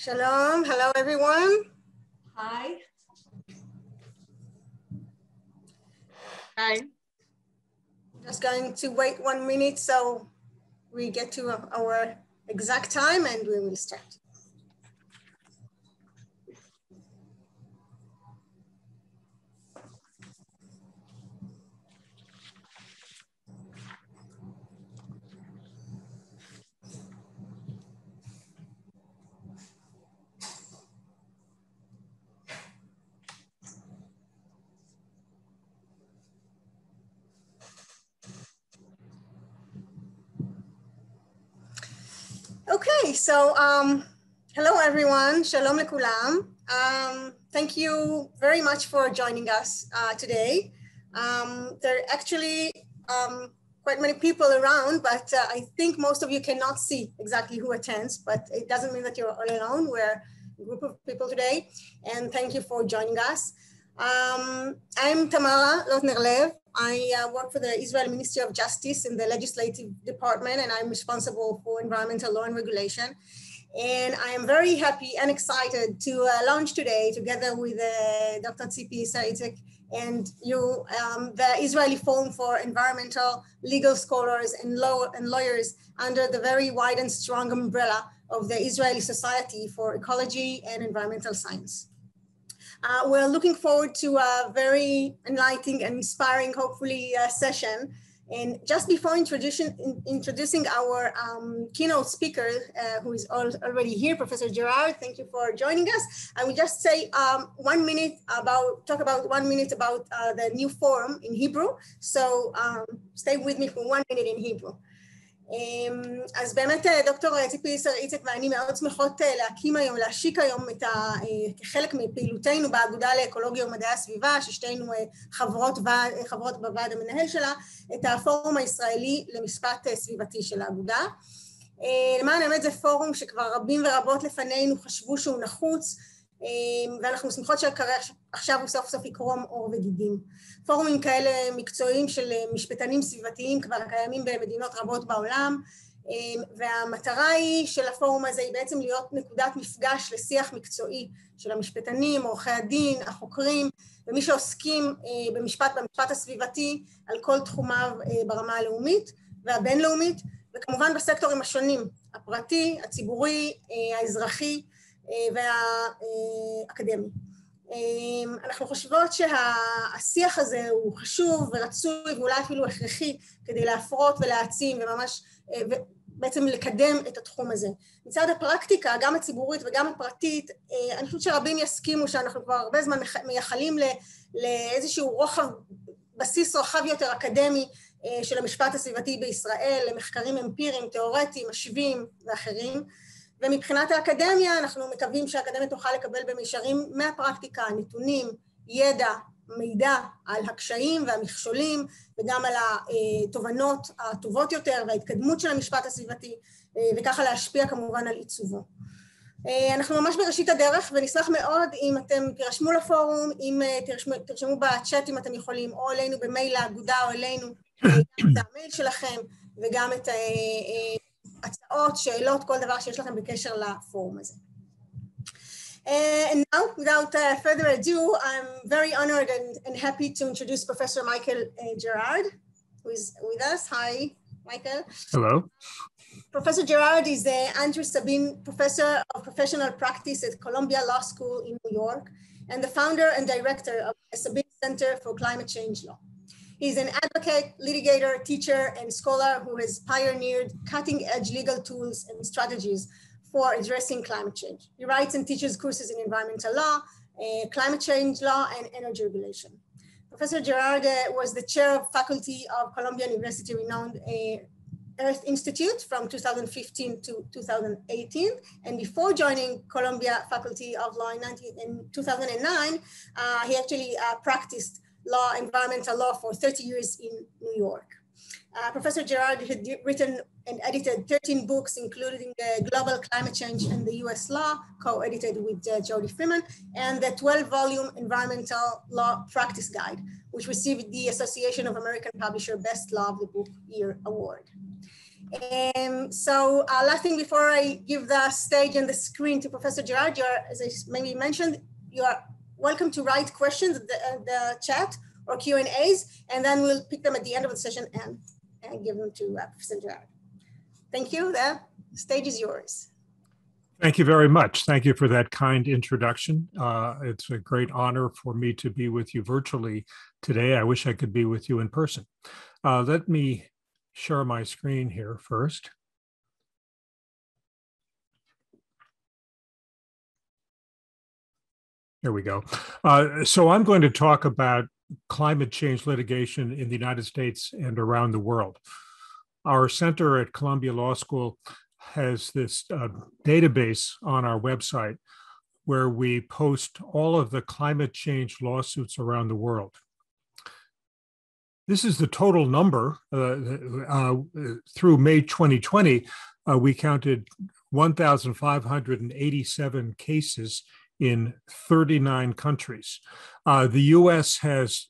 Shalom, hello everyone. Hi. Hi. Just going to wait 1 minute so we get to our exact time and we will start. Okay, so hello everyone, shalom lekulam. Thank you very much for joining us today. There are actually quite many people around, but I think most of you cannot see exactly who attends, but it doesn't mean that you're all alone. We're a group of people today, and thank you for joining us. I'm Tamara Lotner-Lev. I work for the Israeli Ministry of Justice in the Legislative Department, and I'm responsible for environmental law and regulation. And I am very happy and excited to launch today, together with Dr. Hiשראלית and you, the Israeli Forum for Environmental Legal Scholars and Lawyers under the very wide and strong umbrella of the Israeli Society for Ecology and Environmental Science. We're looking forward to a very enlightening and inspiring, hopefully, session. And just before introducing our keynote speaker, who is already here, Professor Gerard, thank you for joining us. I will just say talk about 1 minute about the new forum in Hebrew. So stay with me for 1 minute in Hebrew. אז באמת דוקטור הישראלית ואני מאוד שמחות להשיק היום כחלק מפעילותנו באגודה לאקולוגיה ומדעי הסביבה, ששתינו חברות בוועד המנהל שלה, את הפורום הישראלי למשפט סביבתי של האגודה. למען האמת זה פורום שכבר רבים ורבות לפנינו חשבו שהוא נחוץ, ואנחנו שמחות שעכשיו הוא סוף סוף יקרום עור וגידים. פורומים כאלה מקצועיים של משפטנים סביבתיים כבר קיימים במדינות רבות בעולם, והמטרה היא של הפורום הזה היא בעצם להיות נקודת מפגש לשיח מקצועי של המשפטנים, עורכי הדין, החוקרים, ומי שעוסקים במשפט הסביבתי על כל תחומיו ברמה הלאומית והבינלאומית, וכמובן בסקטורים השונים, הפרטי, הציבורי, האזרחי, והאקדמי. אנחנו חושבות שהשיח הזה הוא חשוב ורצוי ואולי אפילו הכרחי כדי להפרות ולהעצים וממש בעצם לקדם את התחום הזה. מצד הפרקטיקה, גם הציבורית וגם הפרטית, אני חושבת שרבים יסכימו שאנחנו כבר הרבה זמן מייחלים לאיזשהו בסיס רחב יותר אקדמי של המשפט הסביבתי בישראל, למחקרים אמפיריים, תיאורטיים, משווים ואחרים. ומבחינת האקדמיה, אנחנו מקווים שהאקדמיה תוכל לקבל במישרים מהפרקטיקה, נתונים, ידע, מידע על הקשיים והמכשולים, וגם על התובנות הטובות יותר וההתקדמות של המשפט הסביבתי, וככה להשפיע כמובן על עיצובו. אנחנו ממש בראשית הדרך, ונשמח מאוד אם אתם תירשמו לפורום, אם תרשמו בצ'אט אם אתם יכולים, או אלינו במייל לאגודה, או אלינו, גם את המייל שלכם, וגם את הצעות, שאלות, כל דבר שיש לכם בקשר לפורום הזה. And now, without further ado, I'm very honored and happy to introduce Professor Michael Gerard, who is with us. Hi, Michael. Hello. Professor Gerard is the Andrew Sabin Professor of Professional Practice at Columbia Law School in New York, and the founder and director of the Sabin Center for Climate Change Law. He's an advocate, litigator, teacher, and scholar who has pioneered cutting-edge legal tools and strategies for addressing climate change. He writes and teaches courses in environmental law, climate change law, and energy regulation. Professor Gerard was the chair of faculty of Columbia University renowned Earth Institute from 2015 to 2018. And before joining Columbia Faculty of Law in 2009, he actually practiced environmental law for 30 years in New York. Professor Gerard had written and edited 13 books, including Global Climate Change and the US Law, co-edited with Jody Freeman, and the 12-volume Environmental Law Practice Guide, which received the Association of American Publishers Best Law of the Book Year Award. Last thing before I give the stage and the screen to Professor Gerard, as I maybe mentioned, you are welcome to write questions in the chat or Q&As, and then we'll pick them at the end of the session and give them to Professor Gerard. Thank you. The stage is yours. Thank you very much. Thank you for that kind introduction. It's a great honor for me to be with you virtually today. I wish I could be with you in person. Let me share my screen here first. Here we go. So I'm going to talk about climate change litigation in the United States and around the world. Our center at Columbia Law School has this database on our website where we post all of the climate change lawsuits around the world. This is the total number. Through May 2020, we counted 1,587 cases in 39 countries. The US has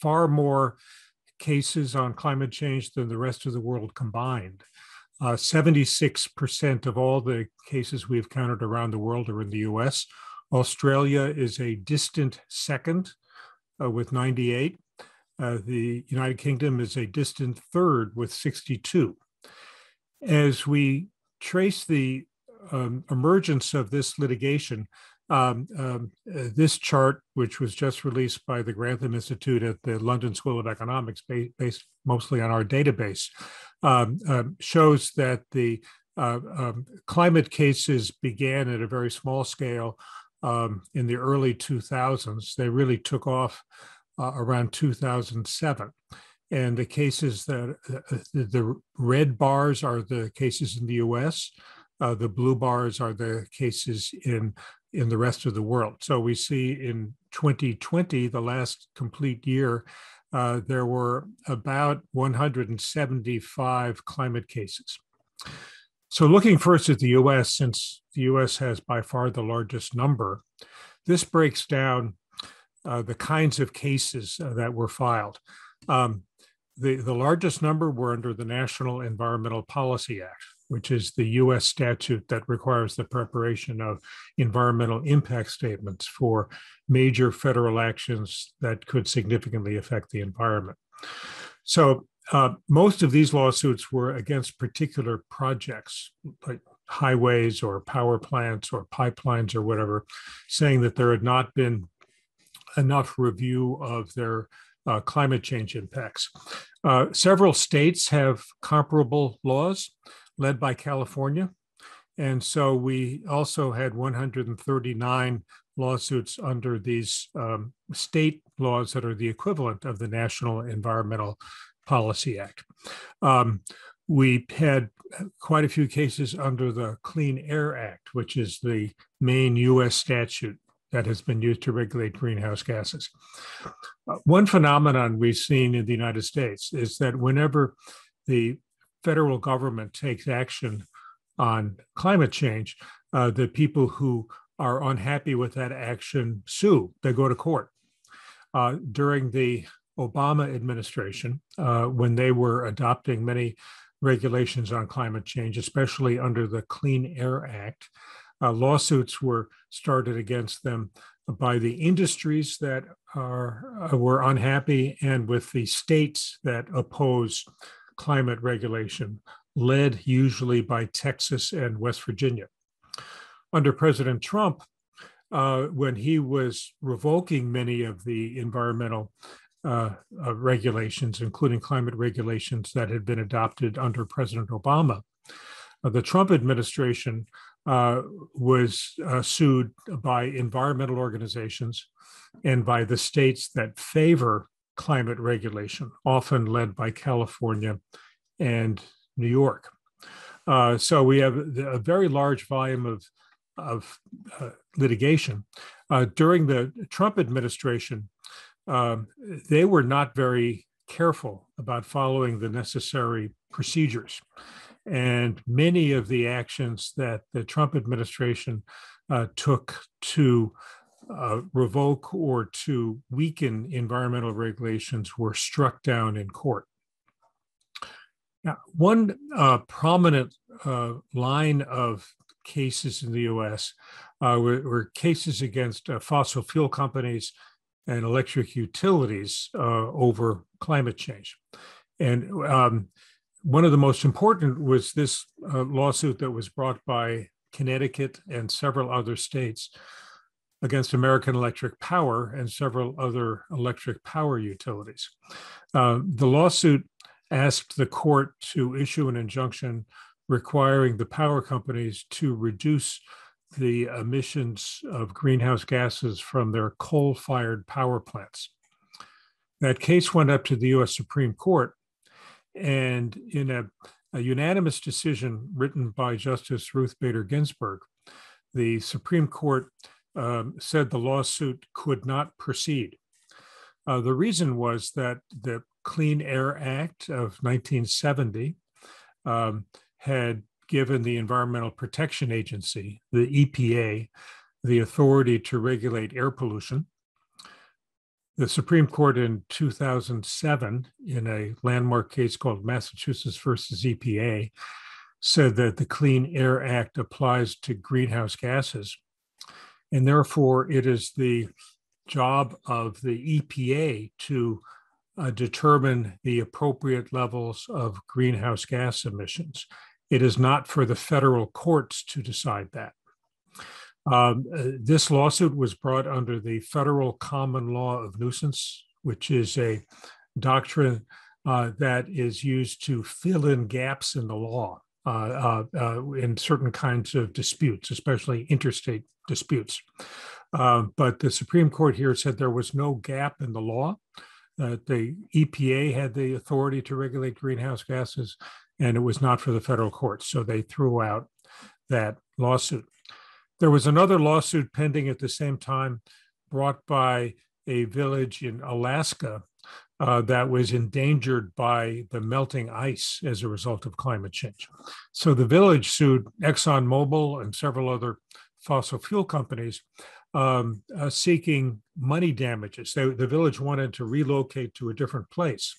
far more cases on climate change than the rest of the world combined. 76% of all the cases we've counted around the world are in the US. Australia is a distant second with 98. The United Kingdom is a distant third with 62. As we trace the emergence of this litigation, this chart, which was just released by the Grantham Institute at the London School of Economics, based mostly on our database, shows that the climate cases began at a very small scale in the early 2000s. They really took off around 2007. And the cases that, the red bars are the cases in the US, the blue bars are the cases in the rest of the world. So we see in 2020, the last complete year, there were about 175 climate cases. So looking first at the US, since the US has by far the largest number, this breaks down the kinds of cases that were filed. The largest number were under the National Environmental Policy Act, which is the US statute that requires the preparation of environmental impact statements for major federal actions that could significantly affect the environment. So most of these lawsuits were against particular projects, like highways or power plants or pipelines or whatever, saying that there had not been enough review of their climate change impacts. Several states have comparable laws, led by California. And so we also had 139 lawsuits under these state laws that are the equivalent of the National Environmental Policy Act. We had quite a few cases under the Clean Air Act, which is the main US statute that has been used to regulate greenhouse gases. One phenomenon we've seen in the United States is that whenever the federal government takes action on climate change, the people who are unhappy with that action sue. They go to court. During the Obama administration, when they were adopting many regulations on climate change, especially under the Clean Air Act, lawsuits were started against them by the industries that were unhappy and with the states that oppose climate regulation, led usually by Texas and West Virginia. Under President Trump, when he was revoking many of the environmental regulations, including climate regulations that had been adopted under President Obama, the Trump administration was sued by environmental organizations and by the states that favor climate regulation, often led by California and New York. So we have a very large volume of litigation. During the Trump administration, they were not very careful about following the necessary procedures. And many of the actions that the Trump administration took to revoke or to weaken environmental regulations were struck down in court. Now, one prominent line of cases in the U.S. Were cases against fossil fuel companies and electric utilities over climate change. And one of the most important was this lawsuit that was brought by Connecticut and several other states against American Electric Power and several other electric power utilities. The lawsuit asked the court to issue an injunction requiring the power companies to reduce the emissions of greenhouse gases from their coal-fired power plants. That case went up to the US Supreme Court, and in a unanimous decision written by Justice Ruth Bader Ginsburg, the Supreme Court said the lawsuit could not proceed. The reason was that the Clean Air Act of 1970 had given the Environmental Protection Agency, the EPA, the authority to regulate air pollution. The Supreme Court in 2007, in a landmark case called Massachusetts versus EPA, said that the Clean Air Act applies to greenhouse gases, and therefore it is the job of the EPA to determine the appropriate levels of greenhouse gas emissions. It is not for the federal courts to decide that. This lawsuit was brought under the federal common law of nuisance, which is a doctrine that is used to fill in gaps in the law in certain kinds of disputes, especially interstate disputes. But the Supreme Court here said there was no gap in the law, that the EPA had the authority to regulate greenhouse gases, and it was not for the federal courts. So they threw out that lawsuit. There was another lawsuit pending at the same time brought by a village in Alaska that was endangered by the melting ice as a result of climate change. So the village sued ExxonMobil and several other fossil fuel companies seeking money damages. The village wanted to relocate to a different place.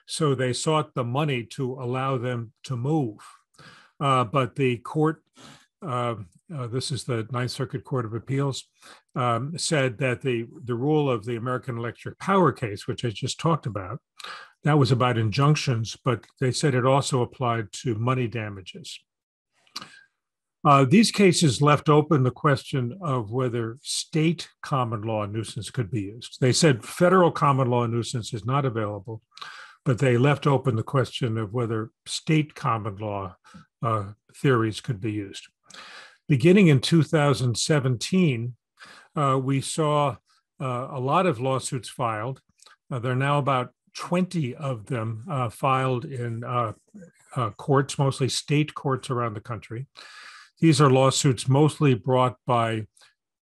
So they sought the money to allow them to move. But the court, this is the Ninth Circuit Court of Appeals, said that the rule of the American Electric Power case, which I just talked about, that was about injunctions, but they said it also applied to money damages. These cases left open the question of whether state common law nuisance could be used. They said federal common law nuisance is not available, but they left open the question of whether state common law theories could be used. Beginning in 2017, we saw a lot of lawsuits filed. There are now about 20 of them filed in courts, mostly state courts around the country. These are lawsuits mostly brought by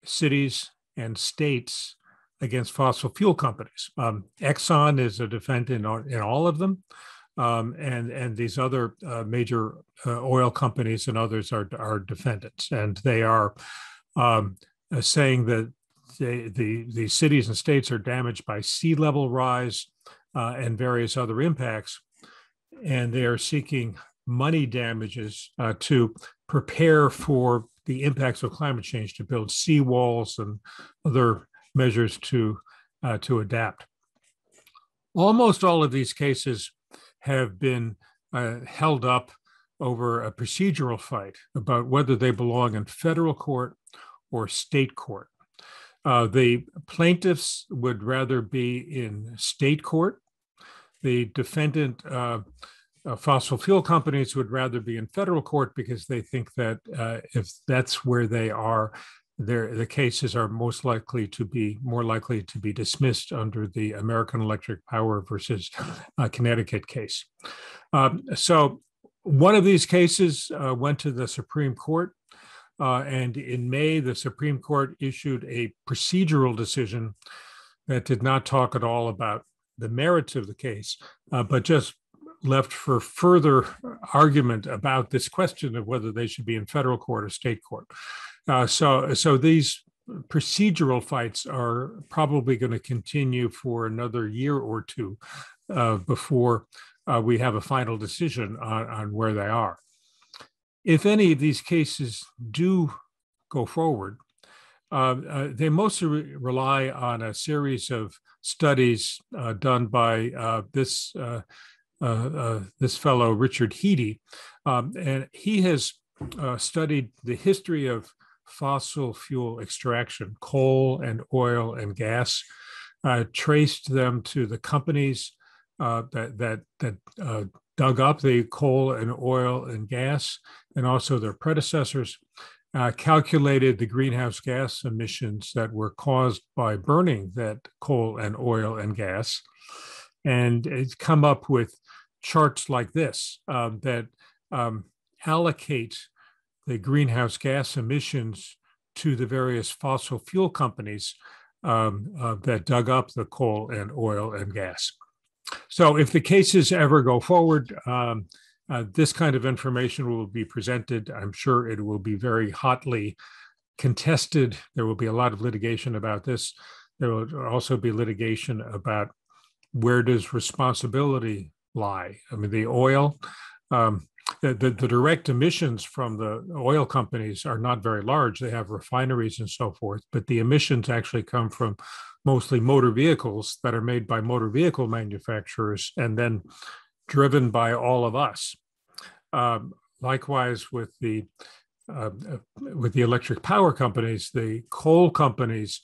cities and states against fossil fuel companies. Exxon is a defendant in all of them, and these other major oil companies and others are defendants. And they are saying that the cities and states are damaged by sea level rise and various other impacts, and they are seeking money damages to prepare for the impacts of climate change, to build seawalls and other measures to adapt. Almost all of these cases have been held up over a procedural fight about whether they belong in federal court or state court. The plaintiffs would rather be in state court. The defendant fossil fuel companies would rather be in federal court because they think that if that's where they are, the cases are more likely to be dismissed under the American Electric Power versus Connecticut case. So one of these cases went to the Supreme Court, and in May, the Supreme Court issued a procedural decision that did not talk at all about the merits of the case, but just left for further argument about this question of whether they should be in federal court or state court. So these procedural fights are probably going to continue for another year or two before we have a final decision on where they are. If any of these cases do go forward, they mostly rely on a series of studies done by this fellow, Richard Heady, and he has studied the history of fossil fuel extraction, coal and oil and gas, traced them to the companies that dug up the coal and oil and gas, and also their predecessors, calculated the greenhouse gas emissions that were caused by burning that coal and oil and gas, and it's come up with charts like this that allocate the greenhouse gas emissions to the various fossil fuel companies that dug up the coal and oil and gas. So if the cases ever go forward, this kind of information will be presented. I'm sure it will be very hotly contested. There will be a lot of litigation about this. There will also be litigation about where does responsibility lie. I mean, the oil, the direct emissions from the oil companies are not very large. They have refineries and so forth, but the emissions actually come from mostly motor vehicles that are made by motor vehicle manufacturers and then driven by all of us. Likewise, with the electric power companies, the coal companies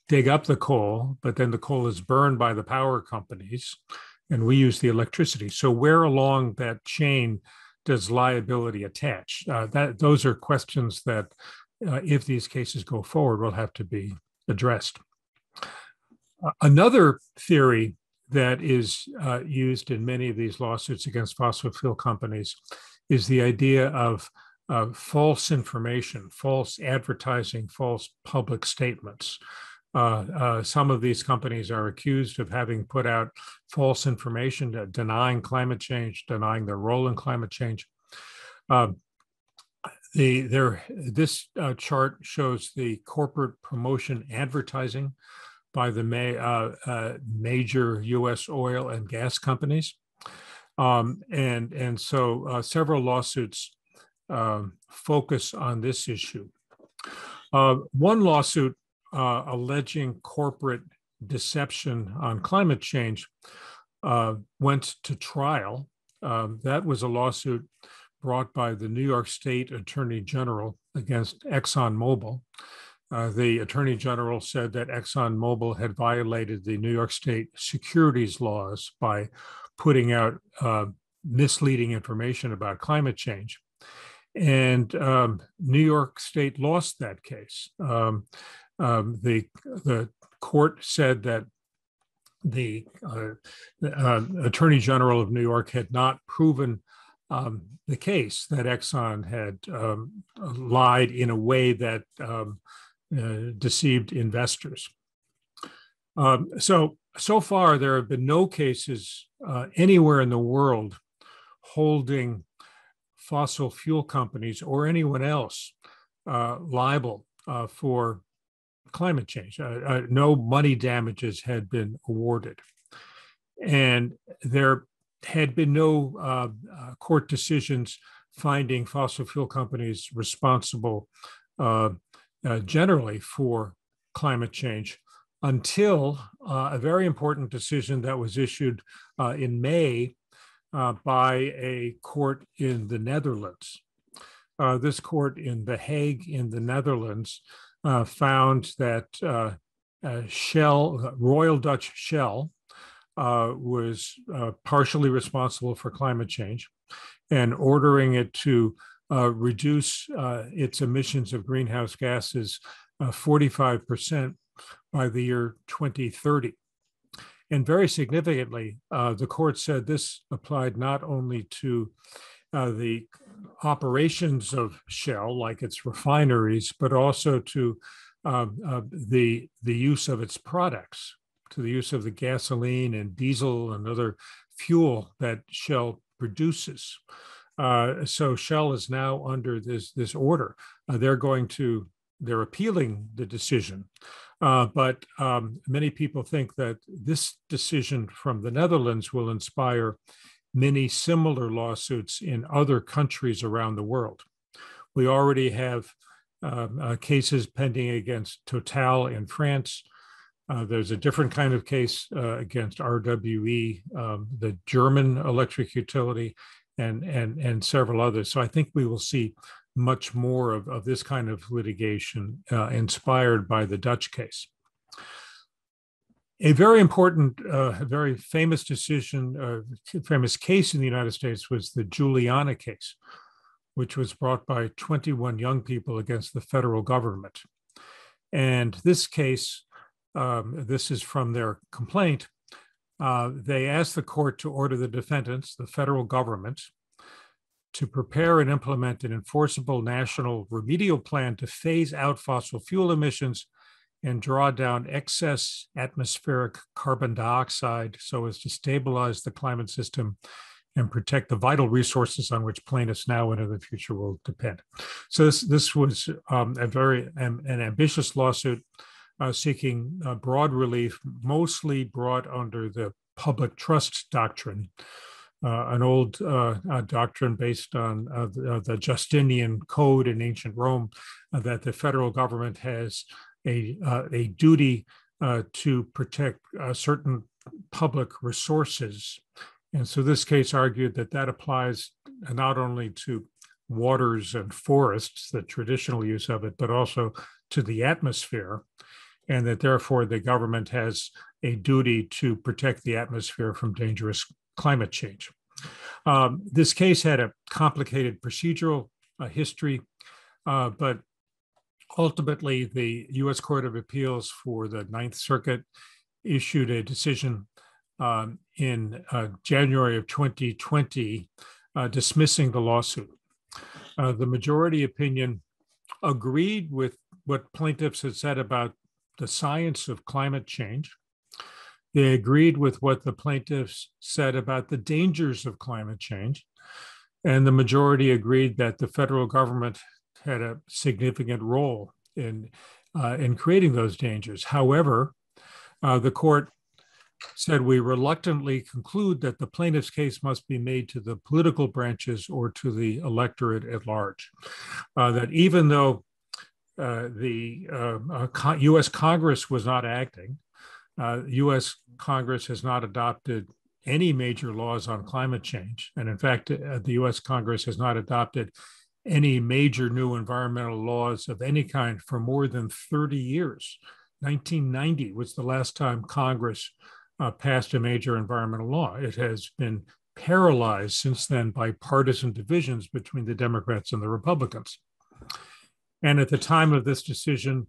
dig up the coal, but then the coal is burned by the power companies, and we use the electricity. So where along that chain does liability attach? Those are questions that, if these cases go forward, will have to be addressed. Another theory that is used in many of these lawsuits against fossil fuel companies is the idea of false information, false advertising, false public statements. Some of these companies are accused of having put out false information, denying climate change, denying their role in climate change. This chart shows the corporate promotion advertising by the major U.S. oil and gas companies. And so several lawsuits focus on this issue. One lawsuit alleging corporate deception on climate change went to trial. That was a lawsuit brought by the New York State Attorney General against ExxonMobil. The Attorney General said that ExxonMobil had violated the New York State securities laws by putting out misleading information about climate change. And New York State lost that case. The court said that the Attorney General of New York had not proven the case, that Exxon had lied in a way that deceived investors. So far, there have been no cases anywhere in the world holding fossil fuel companies or anyone else liable for climate change. No money damages had been awarded. And there had been no court decisions finding fossil fuel companies responsible generally for climate change until a very important decision that was issued in May by a court in the Netherlands. This court in The Hague in the Netherlands found that Royal Dutch Shell was partially responsible for climate change, and ordering it to reduce its emissions of greenhouse gases 45% by the year 2030. And very significantly, the court said this applied not only to the operations of Shell, like its refineries, but also to the use of its products, to the use of the gasoline and diesel and other fuel that Shell produces. So Shell is now under this order. They're appealing the decision. But many people think that this decision from the Netherlands will inspire many similar lawsuits in other countries around the world. We already have cases pending against Total in France. There's a different kind of case against RWE, the German electric utility, and several others. So I think we will see much more of this kind of litigation inspired by the Dutch case. A very important, very famous decision, famous case in the United States was the Juliana case, which was brought by 21 young people against the federal government. And this case, this is from their complaint, they asked the court to order the defendants, the federal government, to prepare and implement an enforceable national remedial plan to phase out fossil fuel emissions and draw down excess atmospheric carbon dioxide so as to stabilize the climate system and protect the vital resources on which plaintiffs now and in the future will depend. So this was an ambitious lawsuit seeking broad relief, mostly brought under the public trust doctrine, an old doctrine based on the Justinian Code in ancient Rome, that the federal government has a duty to protect certain public resources. And so this case argued that that applies not only to waters and forests, the traditional use of it, but also to the atmosphere, and that therefore the government has a duty to protect the atmosphere from dangerous climate change. This case had a complicated procedural history, but ultimately the U.S. Court of Appeals for the Ninth Circuit issued a decision in January of 2020 dismissing the lawsuit. The majority opinion agreed with what plaintiffs had said about the science of climate change. They agreed with what the plaintiffs said about the dangers of climate change. And the majority agreed that the federal government had a significant role in creating those dangers. However, the court said we reluctantly conclude that the plaintiff's case must be made to the political branches or to the electorate at large. That even though the U.S. Congress was not acting, U.S. Congress has not adopted any major laws on climate change. And in fact, the U.S. Congress has not adopted any major new environmental laws of any kind for more than 30 years. 1990 was the last time Congress passed a major environmental law. It has been paralyzed since then by partisan divisions between the Democrats and the Republicans. And at the time of this decision,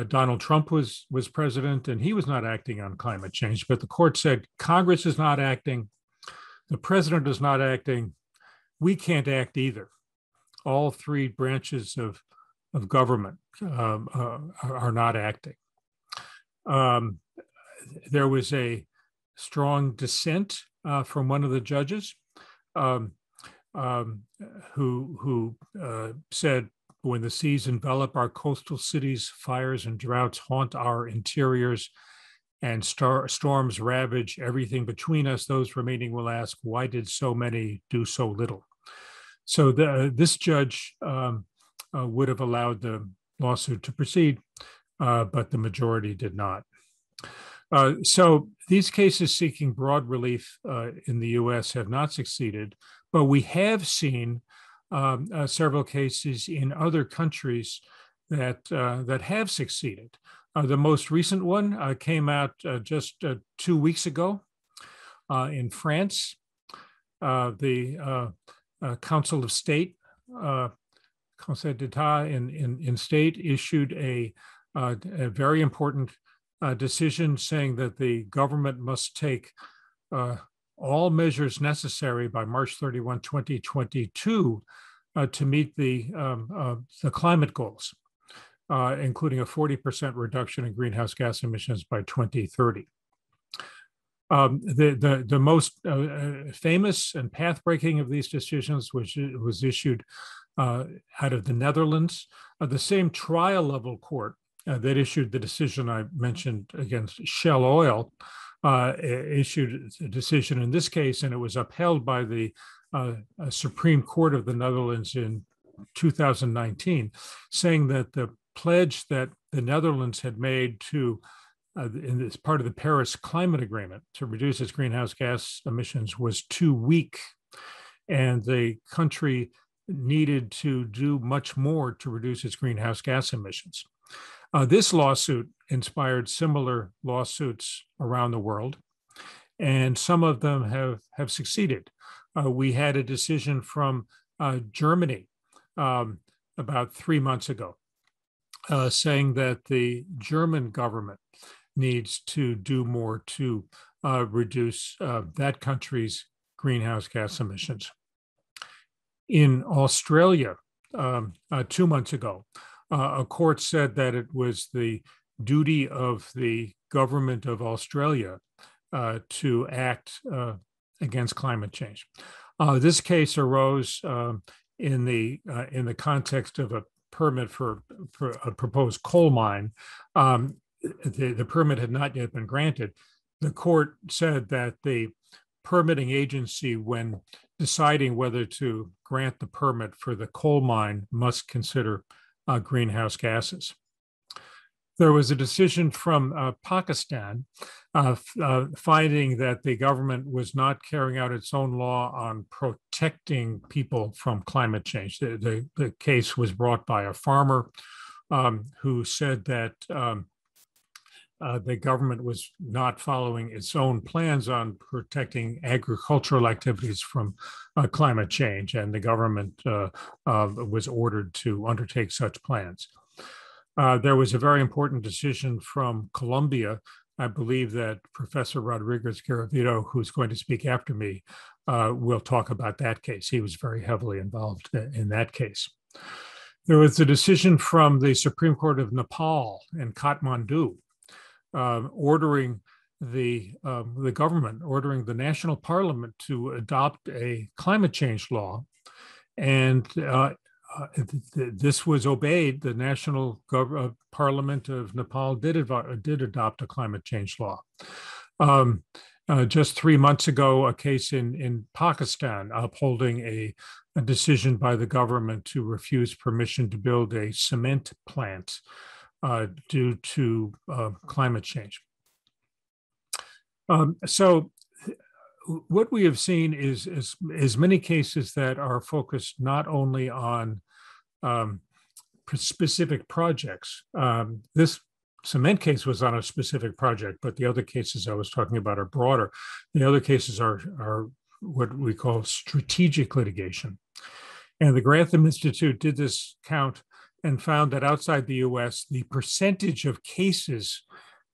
Donald Trump was president, and he was not acting on climate change. But the court said Congress is not acting, the president is not acting, we can't act either. All three branches of government are not acting. There was a strong dissent from one of the judges who said, when the seas envelop our coastal cities, fires and droughts haunt our interiors, and storms ravage everything between us, those remaining will ask, why did so many do so little? So this judge would have allowed the lawsuit to proceed, but the majority did not. So these cases seeking broad relief in the US have not succeeded, but we have seen several cases in other countries that have succeeded. The most recent one came out just 2 weeks ago in France. The Council of State, Conseil d'État in state, issued a very important decision saying that the government must take all measures necessary by March 31, 2022 to meet the climate goals, including a 40% reduction in greenhouse gas emissions by 2030. The most famous and path-breaking of these decisions was issued out of the Netherlands. The same trial level court that issued the decision I mentioned against Shell Oil, issued a decision in this case, and it was upheld by the Supreme Court of the Netherlands in 2019, saying that the pledge that the Netherlands had made to, in this part of the Paris Climate Agreement, to reduce its greenhouse gas emissions was too weak, and the country needed to do much more to reduce its greenhouse gas emissions. This lawsuit inspired similar lawsuits around the world, and some of them have succeeded. We had a decision from Germany about 3 months ago, saying that the German government needs to do more to reduce that country's greenhouse gas emissions. In Australia, 2 months ago, a court said that it was the duty of the government of Australia to act against climate change. This case arose in the context of a permit for a proposed coal mine. The permit had not yet been granted. The court said that the permitting agency, when deciding whether to grant the permit for the coal mine, must consider greenhouse gases. There was a decision from Pakistan finding that the government was not carrying out its own law on protecting people from climate change. The case was brought by a farmer who said that the government was not following its own plans on protecting agricultural activities from climate change, and the government was ordered to undertake such plans. There was a very important decision from Colombia. I believe that Professor Rodriguez Garavito, who's going to speak after me, will talk about that case. He was very heavily involved in that case. There was a decision from the Supreme Court of Nepal in Kathmandu, ordering the government, ordering the national parliament to adopt a climate change law, and this was obeyed. The national parliament of Nepal did adopt a climate change law. Just 3 months ago, a case in Pakistan upholding a decision by the government to refuse permission to build a cement plant due to climate change. So what we have seen is many cases that are focused not only on specific projects. This cement case was on a specific project, but the other cases I was talking about are broader. The other cases are what we call strategic litigation. And the Grantham Institute did this count and found that outside the US, the percentage of cases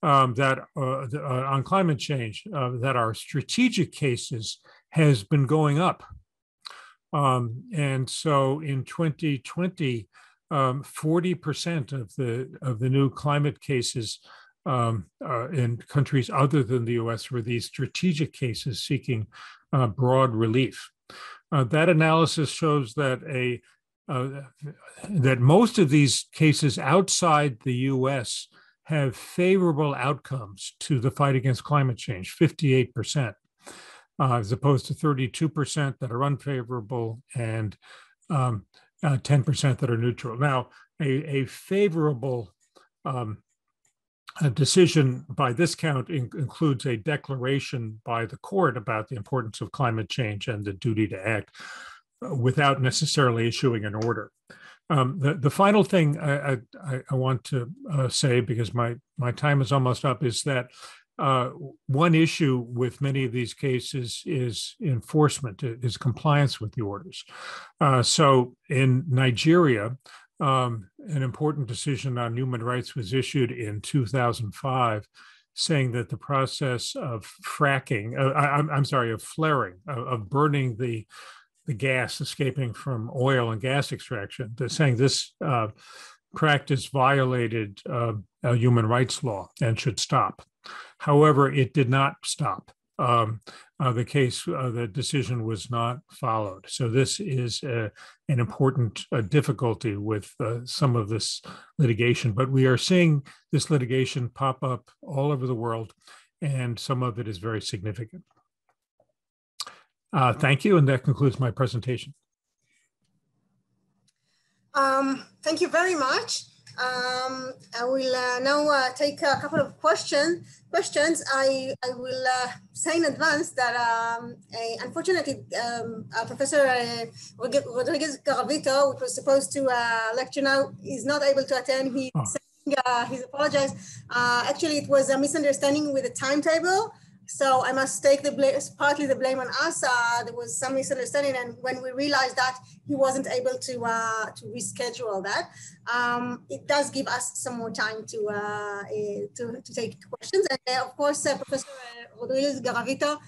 that on climate change that are strategic cases has been going up. And so in 2020, 40% of the new climate cases in countries other than the US were these strategic cases seeking broad relief. That analysis shows that that most of these cases outside the US have favorable outcomes to the fight against climate change, 58%, as opposed to 32% that are unfavorable and 10% that are neutral. Now, a favorable decision by this count includes a declaration by the court about the importance of climate change and the duty to act without necessarily issuing an order. The final thing I want to say, because my time is almost up, is that one issue with many of these cases is enforcement, is compliance with the orders. So in Nigeria, an important decision on human rights was issued in 2005, saying that the process of fracking, of flaring, of burning the gas escaping from oil and gas extraction, saying this practice violated human rights law and should stop. However, it did not stop. the decision was not followed. So this is an important difficulty with some of this litigation, but we are seeing this litigation pop up all over the world, and some of it is very significant. Thank you, and that concludes my presentation. Thank you very much. I will now take a couple of questions. I will say in advance that unfortunately Professor Rodriguez Garavito, who was supposed to lecture now, is not able to attend. He's apologized. Actually, it was a misunderstanding with the timetable. So I must take the blame, partly the blame on us. There was some misunderstanding, and when we realized that, he wasn't able to reschedule that. It does give us some more time to take questions. And of course, Professor Rodriguez Garavito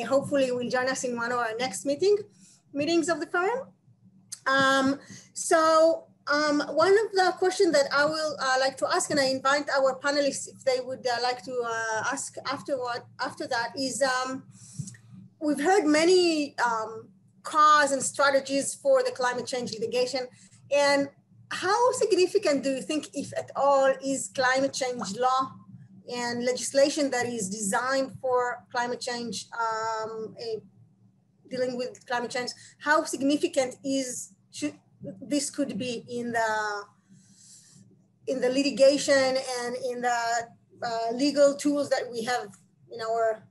hopefully will join us in one of our next meetings of the forum. One of the questions that I will like to ask, and I invite our panelists if they would like to ask after that, is we've heard many cause and strategies for the climate change litigation. And how significant do you think, if at all, is climate change law and legislation that is designed for climate change, dealing with climate change? How significant this could be in the litigation and in the legal tools that we have in our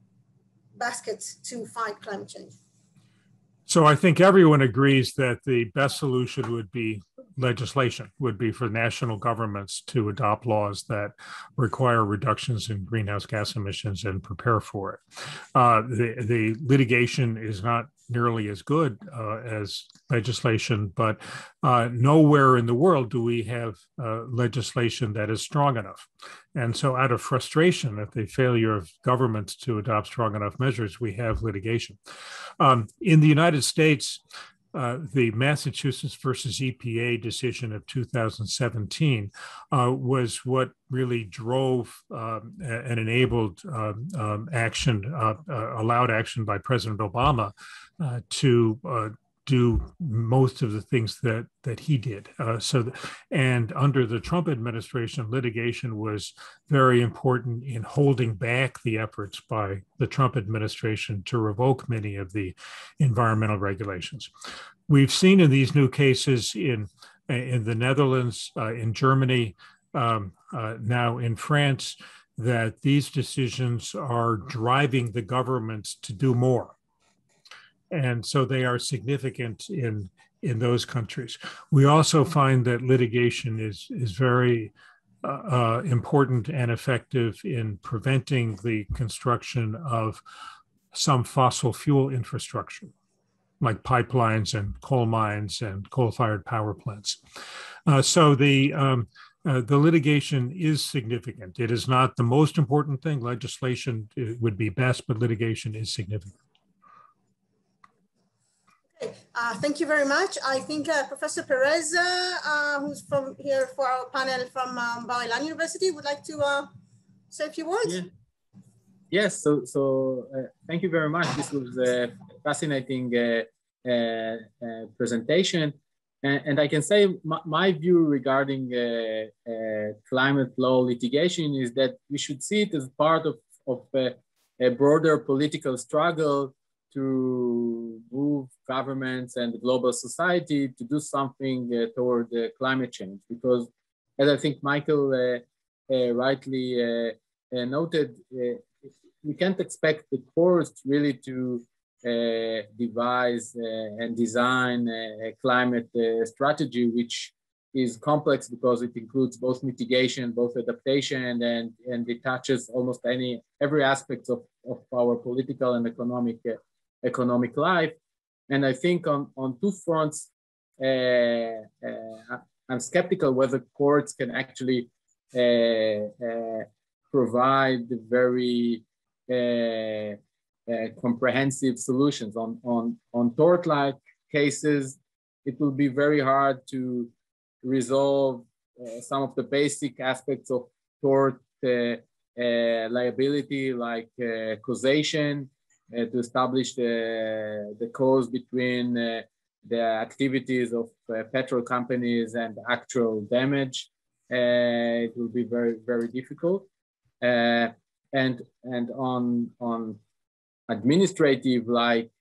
baskets to fight climate change? So I think everyone agrees that the best solution would be legislation, would be for national governments to adopt laws that require reductions in greenhouse gas emissions and prepare for it. The litigation is not nearly as good as legislation, but nowhere in the world do we have legislation that is strong enough. And so out of frustration at the failure of governments to adopt strong enough measures, we have litigation. In the United States, the Massachusetts versus EPA decision of 2017 was what really drove and enabled action, allowed action by President Obama to do most of the things that he did. And under the Trump administration, litigation was very important in holding back the efforts by the Trump administration to revoke many of the environmental regulations. We've seen in these new cases in the Netherlands, in Germany, now in France, that these decisions are driving the governments to do more. And so they are significant in those countries. We also find that litigation is very important and effective in preventing the construction of some fossil fuel infrastructure, like pipelines and coal mines and coal-fired power plants. So the litigation is significant. It is not the most important thing. Legislation would be best, but litigation is significant. Thank you very much. I think Professor Perez, who's from here for our panel from Bar-Ilan University, would like to say a few words. Yeah. Yes, so thank you very much. This was a fascinating presentation. And I can say my view regarding climate law litigation is that we should see it as part of a broader political struggle to move governments and the global society to do something toward climate change. Because as I think Michael rightly noted, we can't expect the courts really to devise and design a climate strategy, which is complex because it includes both mitigation, both adaptation, and it touches almost every aspect of our political and economic life. And I think on two fronts, I'm skeptical whether courts can actually provide very comprehensive solutions. On tort-like cases, it will be very hard to resolve some of the basic aspects of tort liability, like causation, to establish the cause between the activities of petrol companies and actual damage. It will be very, very difficult. And on administrative, like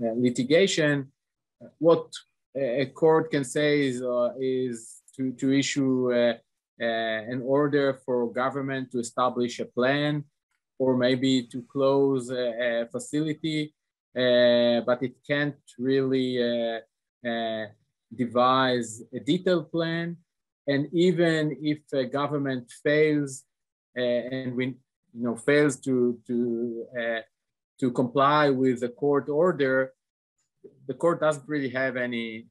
litigation, what a court can say is to issue an order for government to establish a plan, or maybe to close a facility, but it can't really devise a detailed plan. And even if a government fails and fails to comply with the court order, the court doesn't really have anything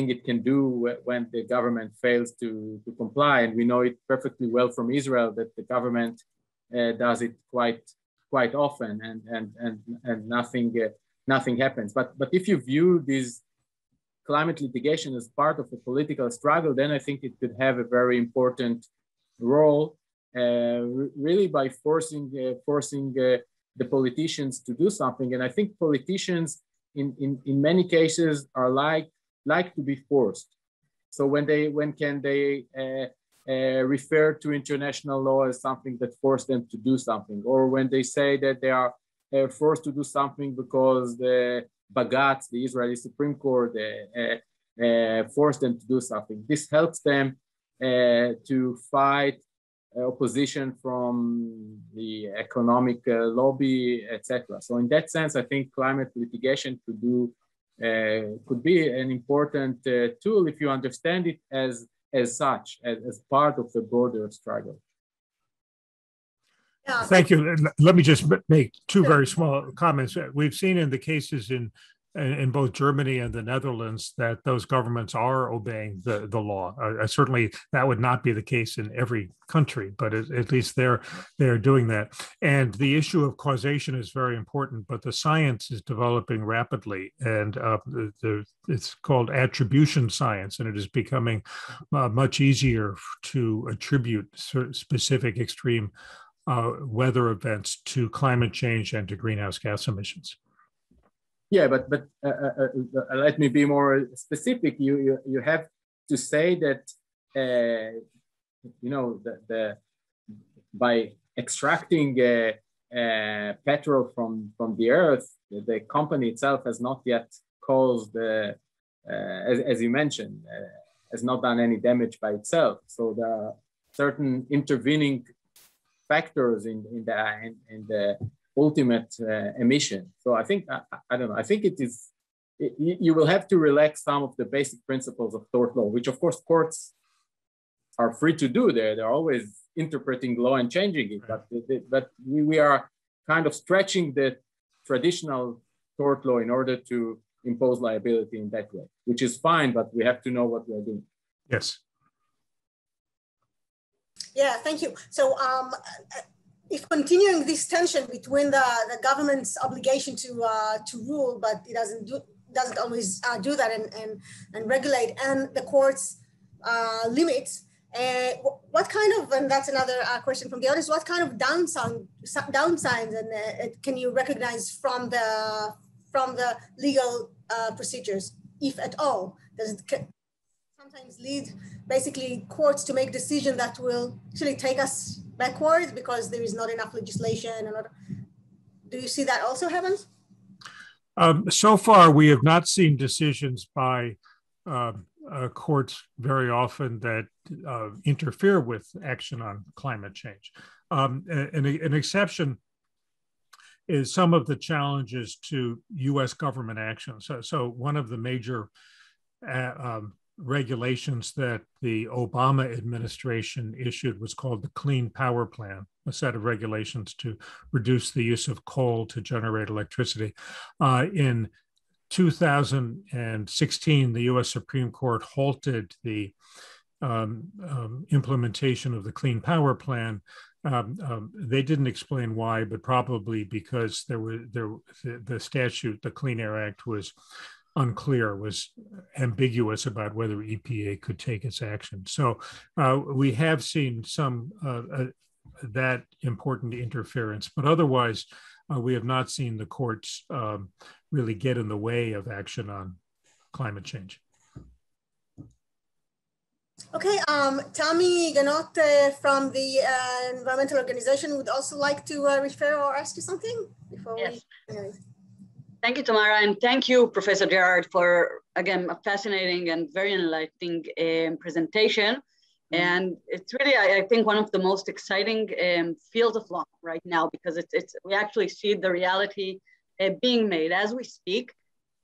it can do when the government fails to comply. And we know it perfectly well from Israel that the government does it quite often, and nothing happens. But if you view this climate litigation as part of a political struggle, then I think it could have a very important role, really by forcing the politicians to do something. And I think politicians in many cases are like to be forced. So when can they refer to international law as something that forced them to do something, or when they say that they are forced to do something because the Bagatz, the Israeli Supreme Court, forced them to do something. This helps them to fight opposition from the economic lobby, etc. So in that sense, I think climate litigation could be an important tool if you understand it as such, as part of the broader struggle. Yeah. Thank you. Let me just make two very small comments. We've seen in the cases in both Germany and the Netherlands that those governments are obeying the law. Certainly, that would not be the case in every country, but at least they're doing that. And the issue of causation is very important, but the science is developing rapidly, and it's called attribution science, and it is becoming much easier to attribute specific extreme weather events to climate change and to greenhouse gas emissions. Yeah, but let me be more specific. You have to say that by extracting petrol from the earth, the company itself has not yet caused, as you mentioned, has not done any damage by itself. So there are certain intervening factors in the ultimate emission. So I think, I don't know, I think you will have to relax some of the basic principles of tort law, which of course courts are free to do. They're always interpreting law and changing it, but we are kind of stretching the traditional tort law in order to impose liability in that way, which is fine, but we have to know what we're doing. Yes. Yeah, thank you. So if continuing this tension between the government's obligation to rule, but it doesn't always do that and regulate, and the court's limits, what kind of, and that's another question from the audience, what kind of downsides and can you recognize from the legal procedures, if at all? Does it sometimes lead basically courts to make decisions that will actually take us backwards because there is not enough legislation? Do you see that also happens? So far, we have not seen decisions by courts very often that interfere with action on climate change. An exception is some of the challenges to U.S. government action. So one of the major regulations that the Obama administration issued was called the Clean Power Plan, a set of regulations to reduce the use of coal to generate electricity. In 2016, the U.S. Supreme Court halted the implementation of the Clean Power Plan. They didn't explain why, but probably because the statute, the Clean Air Act, was unclear, was ambiguous about whether EPA could take its action. So we have seen some that important interference. But otherwise, we have not seen the courts really get in the way of action on climate change. Okay, Tami Ganot from the environmental organization would also like to refer or ask you something before yes. we. Thank you, Tamara, and thank you, Professor Gerard, for, again, a fascinating and very enlightening presentation. And it's really, I think, one of the most exciting fields of law right now, because we actually see the reality being made as we speak.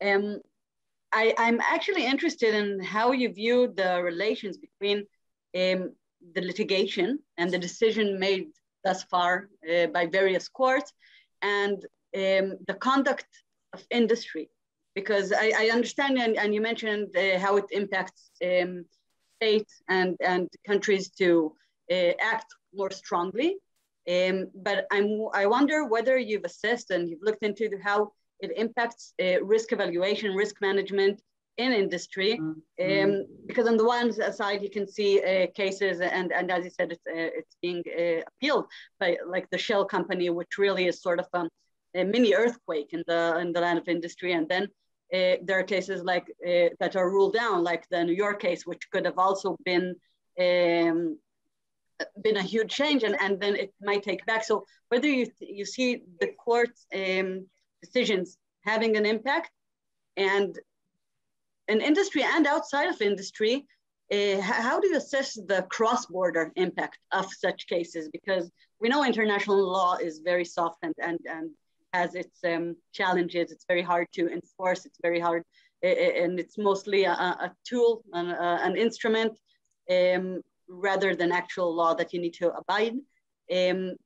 I'm actually interested in how you view the relations between the litigation and the decision made thus far by various courts and the conduct of industry, because I understand, and you mentioned how it impacts states and countries to act more strongly. But I wonder whether you've assessed and you've looked into how it impacts risk evaluation, risk management in industry. Because on the one side, you can see cases, and as you said, it's being appealed by like the Shell company, which really is sort of a mini earthquake in the land of industry. And then there are cases like that are ruled down, like the New York case, which could have also been a huge change, and then it might take back. So whether you see the court's decisions having an impact, and in industry and outside of industry, how do you assess the cross-border impact of such cases? Because we know international law is very soft and has its challenges. It's very hard to enforce. It's very hard, and it's mostly a tool, an instrument, rather than actual law that you need to abide.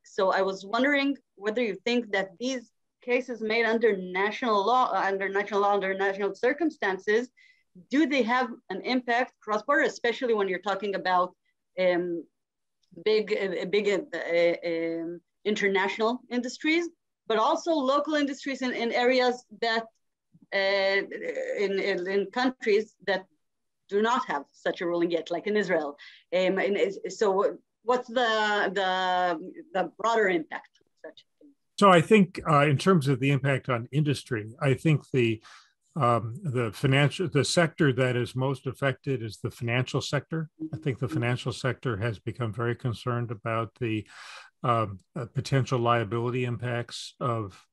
So I was wondering whether you think that these cases made under national law, under national circumstances, do they have an impact cross-border, especially when you're talking about big international industries, but also local industries in areas that, in countries that do not have such a ruling yet, like in Israel. So what's the broader impact of such things? So I think in terms of the impact on industry, I think the sector that is most affected is the financial sector. I think the financial sector has become very concerned about the potential liability impacts of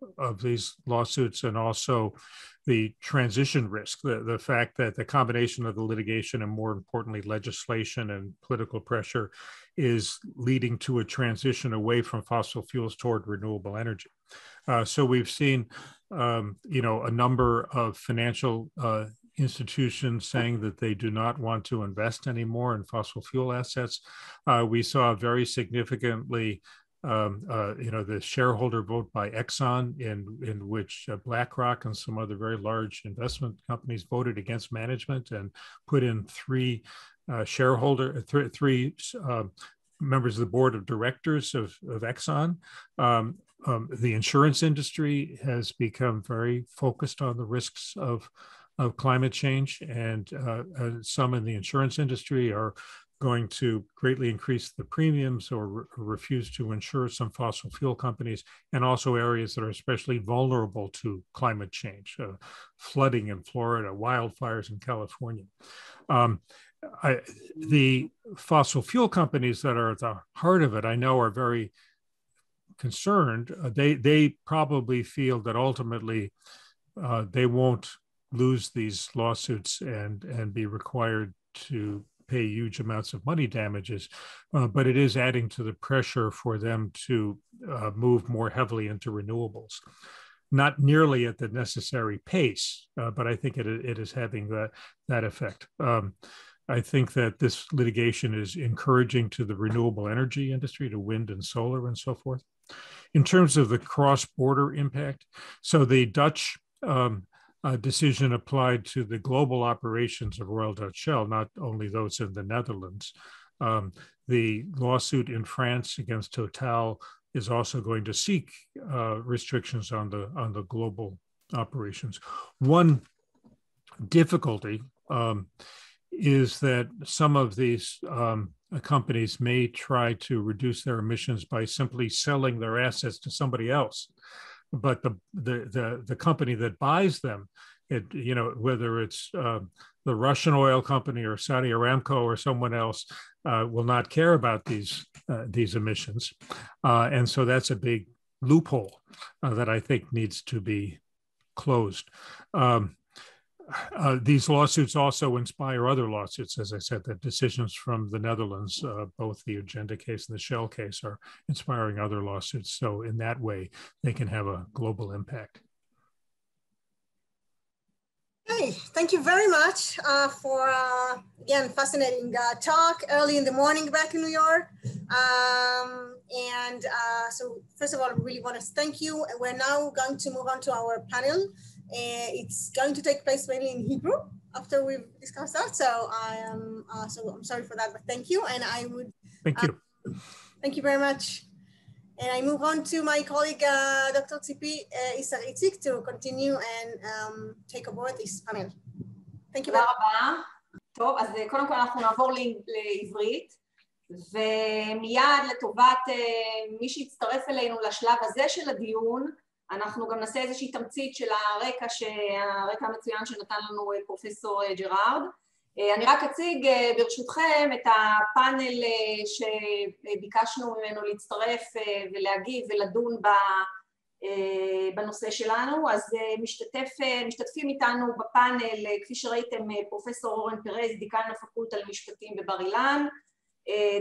these lawsuits, and also the transition risk, the fact that the combination of the litigation and, more importantly, legislation and political pressure is leading to a transition away from fossil fuels toward renewable energy. So we've seen, a number of financial institutions saying that they do not want to invest anymore in fossil fuel assets. We saw very significantly, the shareholder vote by Exxon, in which BlackRock and some other very large investment companies voted against management and put in three members of the board of directors of Exxon. The insurance industry has become very focused on the risks of climate change, and some in the insurance industry are going to greatly increase the premiums or refuse to insure some fossil fuel companies, and also areas that are especially vulnerable to climate change, flooding in Florida, wildfires in California. The fossil fuel companies that are at the heart of it, I know, are very concerned. They probably feel that ultimately they won't lose these lawsuits and be required to pay huge amounts of money damages, but it is adding to the pressure for them to move more heavily into renewables. Not nearly at the necessary pace, but I think it is having that effect. I think that this litigation is encouraging to the renewable energy industry, to wind and solar and so forth. In terms of the cross-border impact, so the Dutch decision applied to the global operations of Royal Dutch Shell, not only those in the Netherlands. The lawsuit in France against Total is also going to seek restrictions on the global operations. One difficulty is that some of these companies may try to reduce their emissions by simply selling their assets to somebody else. But the company that buys them, whether it's the Russian oil company or Saudi Aramco or someone else, will not care about these emissions. And so that's a big loophole that I think needs to be closed. These lawsuits also inspire other lawsuits. As I said, the decisions from the Netherlands, both the Agenda case and the Shell case, are inspiring other lawsuits. So in that way, they can have a global impact. Hey, thank you very much for, again, fascinating talk early in the morning back in New York. So first of all, I really want to thank you. We're now going to move on to our panel. It's going to take place mainly in Hebrew after we've discussed that. So I'm sorry for that, but thank you. And I would thank you. Thank you very much. And I move on to my colleague, Dr. Tzipi Isar-Itzik, to continue and take aboard this panel. Thank you very much. תודה רבה. טוב, אז קודם כל אנחנו נעבור לעברית, ומיד לטובת מי שיצטרף אלינו לשלב הזה של הדיון, אנחנו גם נעשה איזושהי תמצית של הרקע המצוין שנתן לנו פרופסור ג'רארד. אני רק אציג ברשותכם את הפאנל שביקשנו ממנו להצטרף ולהגיב ולדון בנושא שלנו. אז משתתפים איתנו בפאנל, כפי שראיתם, פרופסור אורן פרז, דיקן הפקולטה למשפטים בבר אילן,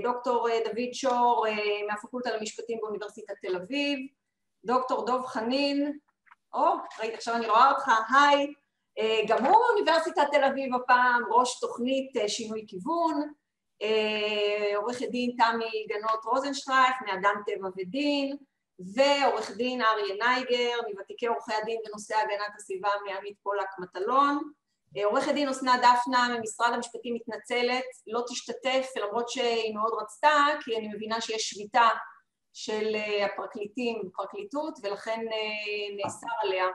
דוקטור דוד שור מהפקולטה למשפטים באוניברסיטת תל אביב, דוקטור דוב חנין, ראית, עכשיו אני רואה אותך, היי, גם הוא באוניברסיטת תל אביב הפעם, ראש תוכנית שינוי כיוון, עורכת דין תמי גנות רוזנשטרייך מאדם טבע ודין, ועורך דין אריה נייגר, מוותיקי עורכי הדין בנושא הגנת הסביבה מעמית פולק מטלון, עורכת דין אסנת דפנה ממשרד המשפטים מתנצלת, לא תשתתף למרות שהיא מאוד רצתה, כי אני מבינה שיש שביתה של הפרקליטים בפרקליטות, ולכן נאסר עליה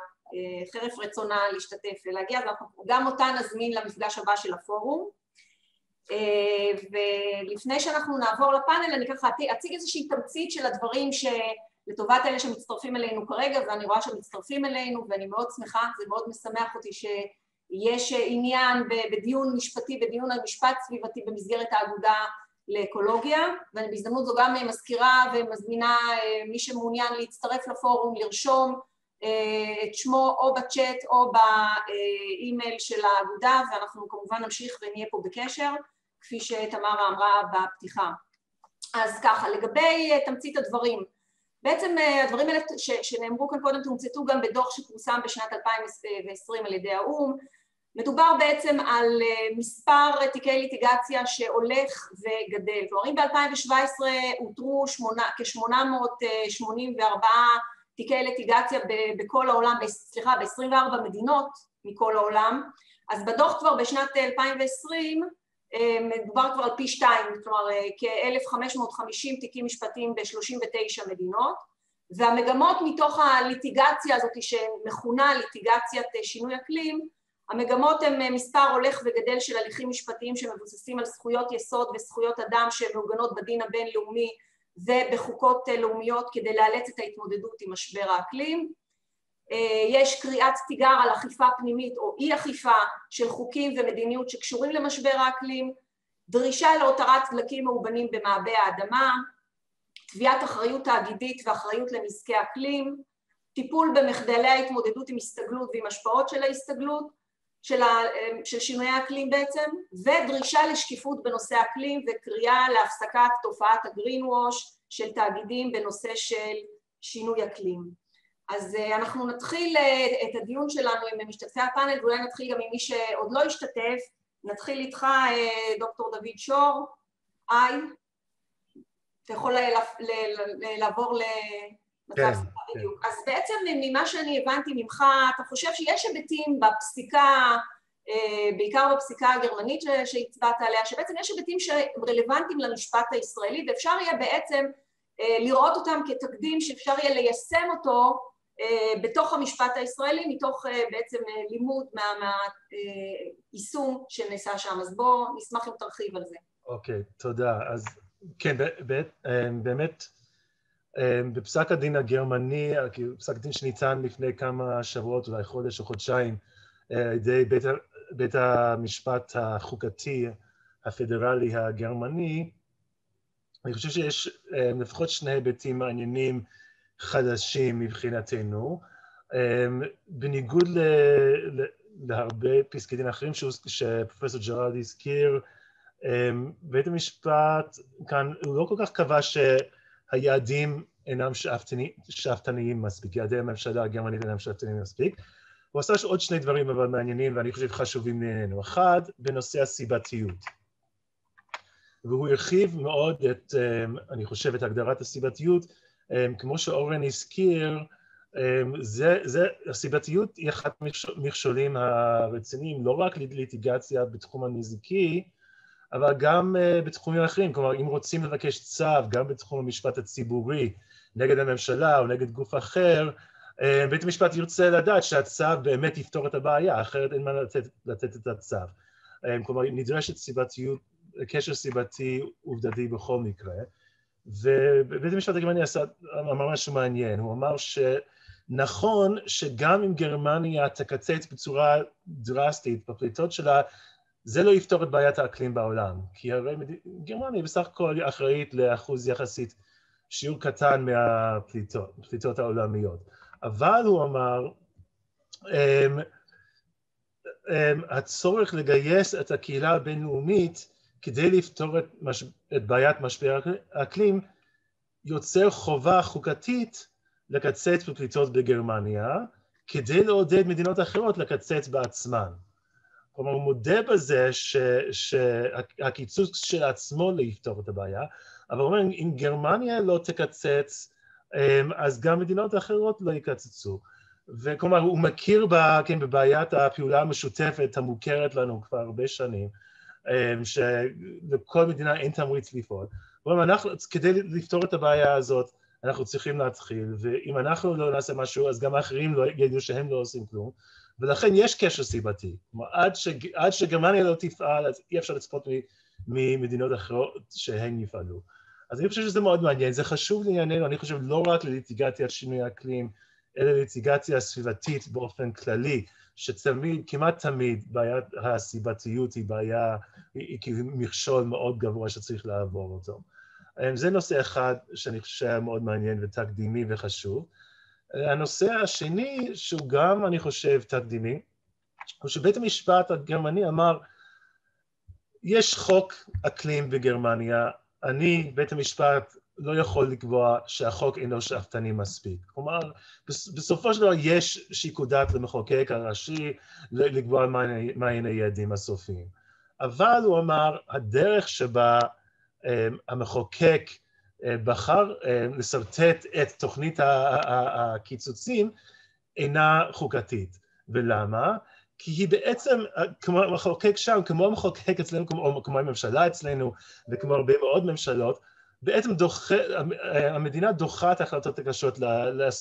חרף רצונה להשתתף ולהגיע, וגם אותה נזמין למפגש הבא של הפורום. ולפני שאנחנו נעבור לפאנל, אני ככה אציג איזושהי תמצית של הדברים שלטובת אלה שמצטרפים אלינו כרגע, ואני רואה שמצטרפים אלינו, ואני מאוד שמחה, זה מאוד משמח אותי שיש עניין בדיון משפטי, בדיון על משפט סביבתי במסגרת האגודה לאקולוגיה, ואני בהזדמנות זו גם מזכירה ומזמינה מי שמעוניין להצטרף לפורום, לרשום את שמו או בצ'אט או באימייל של האגודה, ואנחנו כמובן נמשיך ונהיה פה בקשר, כפי שתמרה אמרה בפתיחה. אז ככה, לגבי תמצית הדברים, בעצם הדברים האלה שנאמרו כאן קודם תומצתו גם בדוח שפורסם בשנת 2020 על ידי האו"ם, מדובר בעצם על מספר תיקי ליטיגציה שהולך וגדל. כלומר, אם ב-2017 הותרו כ-884 תיקי ליטיגציה בכל העולם, סליחה, ב-24 מדינות מכל העולם, אז בדוח כבר בשנת 2020 מדובר כבר על פי 2, כלומר כ-1,550 תיקים משפטיים ב-39 מדינות, והמגמות מתוך הליטיגציה הזאת שמכונה ליטיגציית שינוי אקלים, המגמות הן מספר הולך וגדל של הליכים משפטיים שמבוססים על זכויות יסוד וזכויות אדם שמעוגנות בדין הבינלאומי ובחוקות לאומיות כדי לאלץ את ההתמודדות עם משבר האקלים. יש קריאת תיגר על אכיפה פנימית או אי אכיפה של חוקים ומדיניות שקשורים למשבר האקלים, דרישה להותרת דלקים מאובנים במעבה האדמה, תביעת אחריות תאגידית ואחריות לנזקי אקלים, טיפול במחדלי ההתמודדות עם הסתגלות ועם השפעות של ההסתגלות, של שינוי האקלים בעצם, ודרישה לשקיפות בנושא אקלים וקריאה להפסקת תופעת הגרין ווש של תאגידים בנושא של שינוי אקלים. אז אנחנו נתחיל את הדיון שלנו עם משתתפי הפאנל, ואולי נתחיל גם עם מי שעוד לא השתתף. נתחיל איתך, דוקטור דוד שור. היי, אתה יכול לעבור למצב סליחה בדיוק. אז בעצם ממה שאני הבנתי ממך, אתה חושב שיש היבטים בפסיקה, בעיקר בפסיקה הגרמנית שהצבעת עליה, שבעצם יש היבטים שרלוונטיים למשפט הישראלי, ואפשר יהיה בעצם לראות אותם כתקדים שאפשר יהיה ליישם אותו בתוך המשפט הישראלי, מתוך בעצם לימוד מהיישום שנעשה שם. אז בוא נשמח אם תרחיב על זה. אוקיי, תודה. אז כן, באמת, בפסק הדין הגרמני, פסק הדין שניתן לפני כמה שבועות, אולי חודש או חודשיים, על ידי בית המשפט החוקתי הפדרלי הגרמני, אני חושב שיש לפחות שני היבטים מעניינים חדשים מבחינתנו, בניגוד להרבה פסקי דין אחרים שפרופסור ג'רארד הזכיר, בית המשפט כאן הוא לא כל כך קבע שהיעדים אינם שאפתניים מספיק, יעדי הממשלה הגרמנית אינם שאפתניים מספיק. הוא עשה עוד שני דברים אבל מעניינים ואני חושב חשובים לענייננו. אחד, בנושא הסיבתיות. והוא הרחיב מאוד אני חושב, את הגדרת הסיבתיות, כמו שאורן הזכיר, הסיבתיות היא אחת המכשולים הרציניים, לא רק ליטיגציה בתחום הנזיקי, אבל גם בתחומים אחרים. כלומר, אם רוצים לבקש צו, גם בתחום המשפט הציבורי, נגד הממשלה או נגד גוף אחר, בית המשפט ירצה לדעת שהצו באמת יפתור את הבעיה, אחרת אין מה לתת את הצו. כלומר, נדרשת סיבתיות, קשר סיבתי עובדתי בכל מקרה. ובית המשפט הגרמני אמר משהו מעניין, הוא אמר שנכון שגם אם גרמניה תקצץ בצורה דרסטית בפליטות שלה, זה לא יפתור את בעיית האקלים בעולם, כי הרי גרמניה בסך הכל אחראית לאחוז יחסית, שיעור קטן מהפליטות העולמיות. אבל הוא אמר, הצורך לגייס את הקהילה הבינלאומית כדי לפתור את בעיית משבר האקלים, יוצר חובה חוקתית לקצץ בפליטות בגרמניה, כדי לעודד מדינות אחרות לקצץ בעצמן. כלומר, הוא מודה בזה שהקיצוץ של עצמו לא יפתור את הבעיה, אבל הוא אומר, אם גרמניה לא תקצץ, אז גם מדינות אחרות לא יקצצו. וכלומר, הוא מכיר בבעיית הפעולה המשותפת המוכרת לנו כבר הרבה שנים, שלכל מדינה אין תמריץ לפעול. כדי לפתור את הבעיה הזאת, אנחנו צריכים להתחיל, ואם אנחנו לא נעשה משהו, אז גם האחרים לא ידעו שהם לא עושים כלום, ולכן יש קשר סיבתי. כלומר, עד שגרמניה לא תפעל, אז אי אפשר לצפות ממדינות אחרות שהן יפעלו. אז אני חושב שזה מאוד מעניין, זה חשוב לענייננו, אני חושב לא רק לליטיגציית שינוי האקלים, אלא לליטיגציה סביבתית באופן כללי, שתמיד, כמעט תמיד, בעיית הסיבתיות היא בעיה, היא מכשול מאוד גבוה שצריך לעבור אותו. זה נושא אחד שאני חושב שהיה מאוד מעניין ותקדימי וחשוב. הנושא השני, שהוא גם, אני חושב, תקדימי, הוא שבית המשפט הגרמני אמר, יש חוק אקלים בגרמניה, בית המשפט לא יכול לקבוע שהחוק אינו שאפתני מספיק. כלומר, בסופו של דבר יש שיקול דעת למחוקק הראשי לקבוע מהן היעדים הסופיים. אבל הוא אמר, הדרך שבה המחוקק בחר לסרטט את תוכנית הקיצוצים אינה חוקתית. ולמה? כי היא בעצם, כמו המחוקק שם, כמו המחוקק אצלנו, כמו הממשלה אצלנו, וכמו הרבה מאוד ממשלות, בעצם המדינה דוחה את ההחלטות הקשות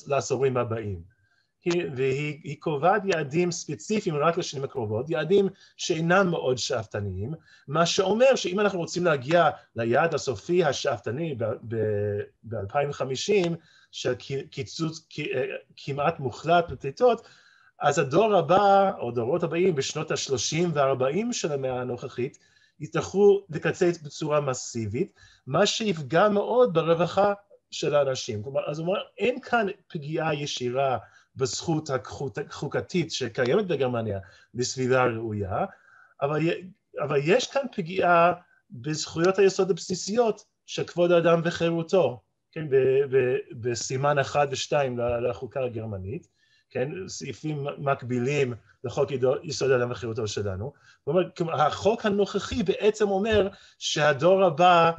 לעשורים הבאים. והיא קובעת יעדים ספציפיים רק לשנים הקרובות, יעדים שאינם מאוד שאפתניים, מה שאומר שאם אנחנו רוצים להגיע ליעד הסופי השאפתני ב-2050, של קיצוץ כמעט מוחלט בפליטות, אז הדור הבא, או דורות הבאים, בשנות ה-30 וה-40 של המאה הנוכחית, יצטרכו לקצץ בצורה מסיבית, מה שיפגע מאוד ברווחה של האנשים. כלומר, אז הוא אומר, אין כאן פגיעה ישירה בזכות החוקתית שקיימת בגרמניה לסביבה ראויה, אבל יש כאן פגיעה בזכויות היסוד הבסיסיות של כבוד האדם וחירותו, כן, בסימן 1 ו-2 לחוקה הגרמנית, כן, סעיפים מקבילים לחוק יסוד האדם וחירותו שלנו. זאת אומרת, החוק הנוכחי בעצם אומר שהדור הבא,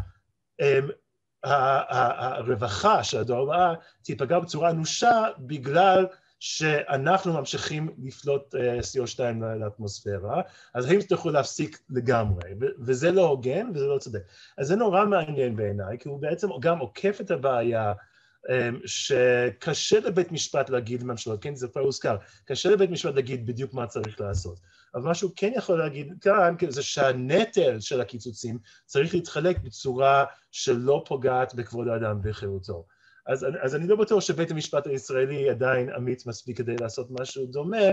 הרווחה של הדור הבא תיפגע בצורה אנושה בגלל שאנחנו ממשיכים לפלוט CO2 לאטמוספירה, אז הם יצטרכו להפסיק לגמרי, וזה לא הוגן וזה לא צודק. אז זה נורא מעניין בעיניי, כי הוא בעצם גם עוקף את הבעיה שקשה לבית משפט להגיד ממשלות, כן, זה כבר הוזכר, קשה לבית משפט להגיד בדיוק מה צריך לעשות. אבל מה שהוא כן יכול להגיד כאן, זה שהנטל של הקיצוצים צריך להתחלק בצורה שלא פוגעת בכבוד האדם וחירותו. אז אני לא בטוח שבית המשפט הישראלי עדיין אמיץ מספיק כדי לעשות משהו דומה.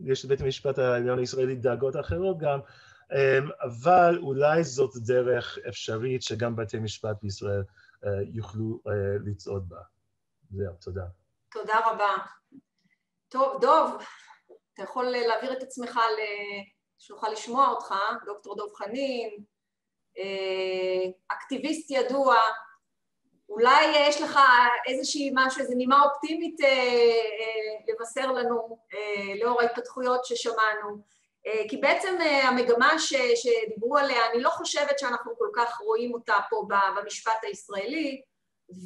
יש לבית המשפט העליון הישראלי דאגות אחרות גם, אבל אולי זאת דרך אפשרית שגם בתי משפט בישראל יוכלו לצעוד בה. זהו, תודה. תודה רבה. טוב, דוב, אתה יכול להעביר את עצמך שנוכל לשמוע אותך, דוקטור דוב חנין, אקטיביסט ידוע, אולי יש לך איזושהי משהו, איזו נימה אופטימית לבשר לנו לאור ההתפתחויות ששמענו, כי בעצם המגמה שדיברו עליה, אני לא חושבת שאנחנו כל כך רואים אותה פה במשפט הישראלי,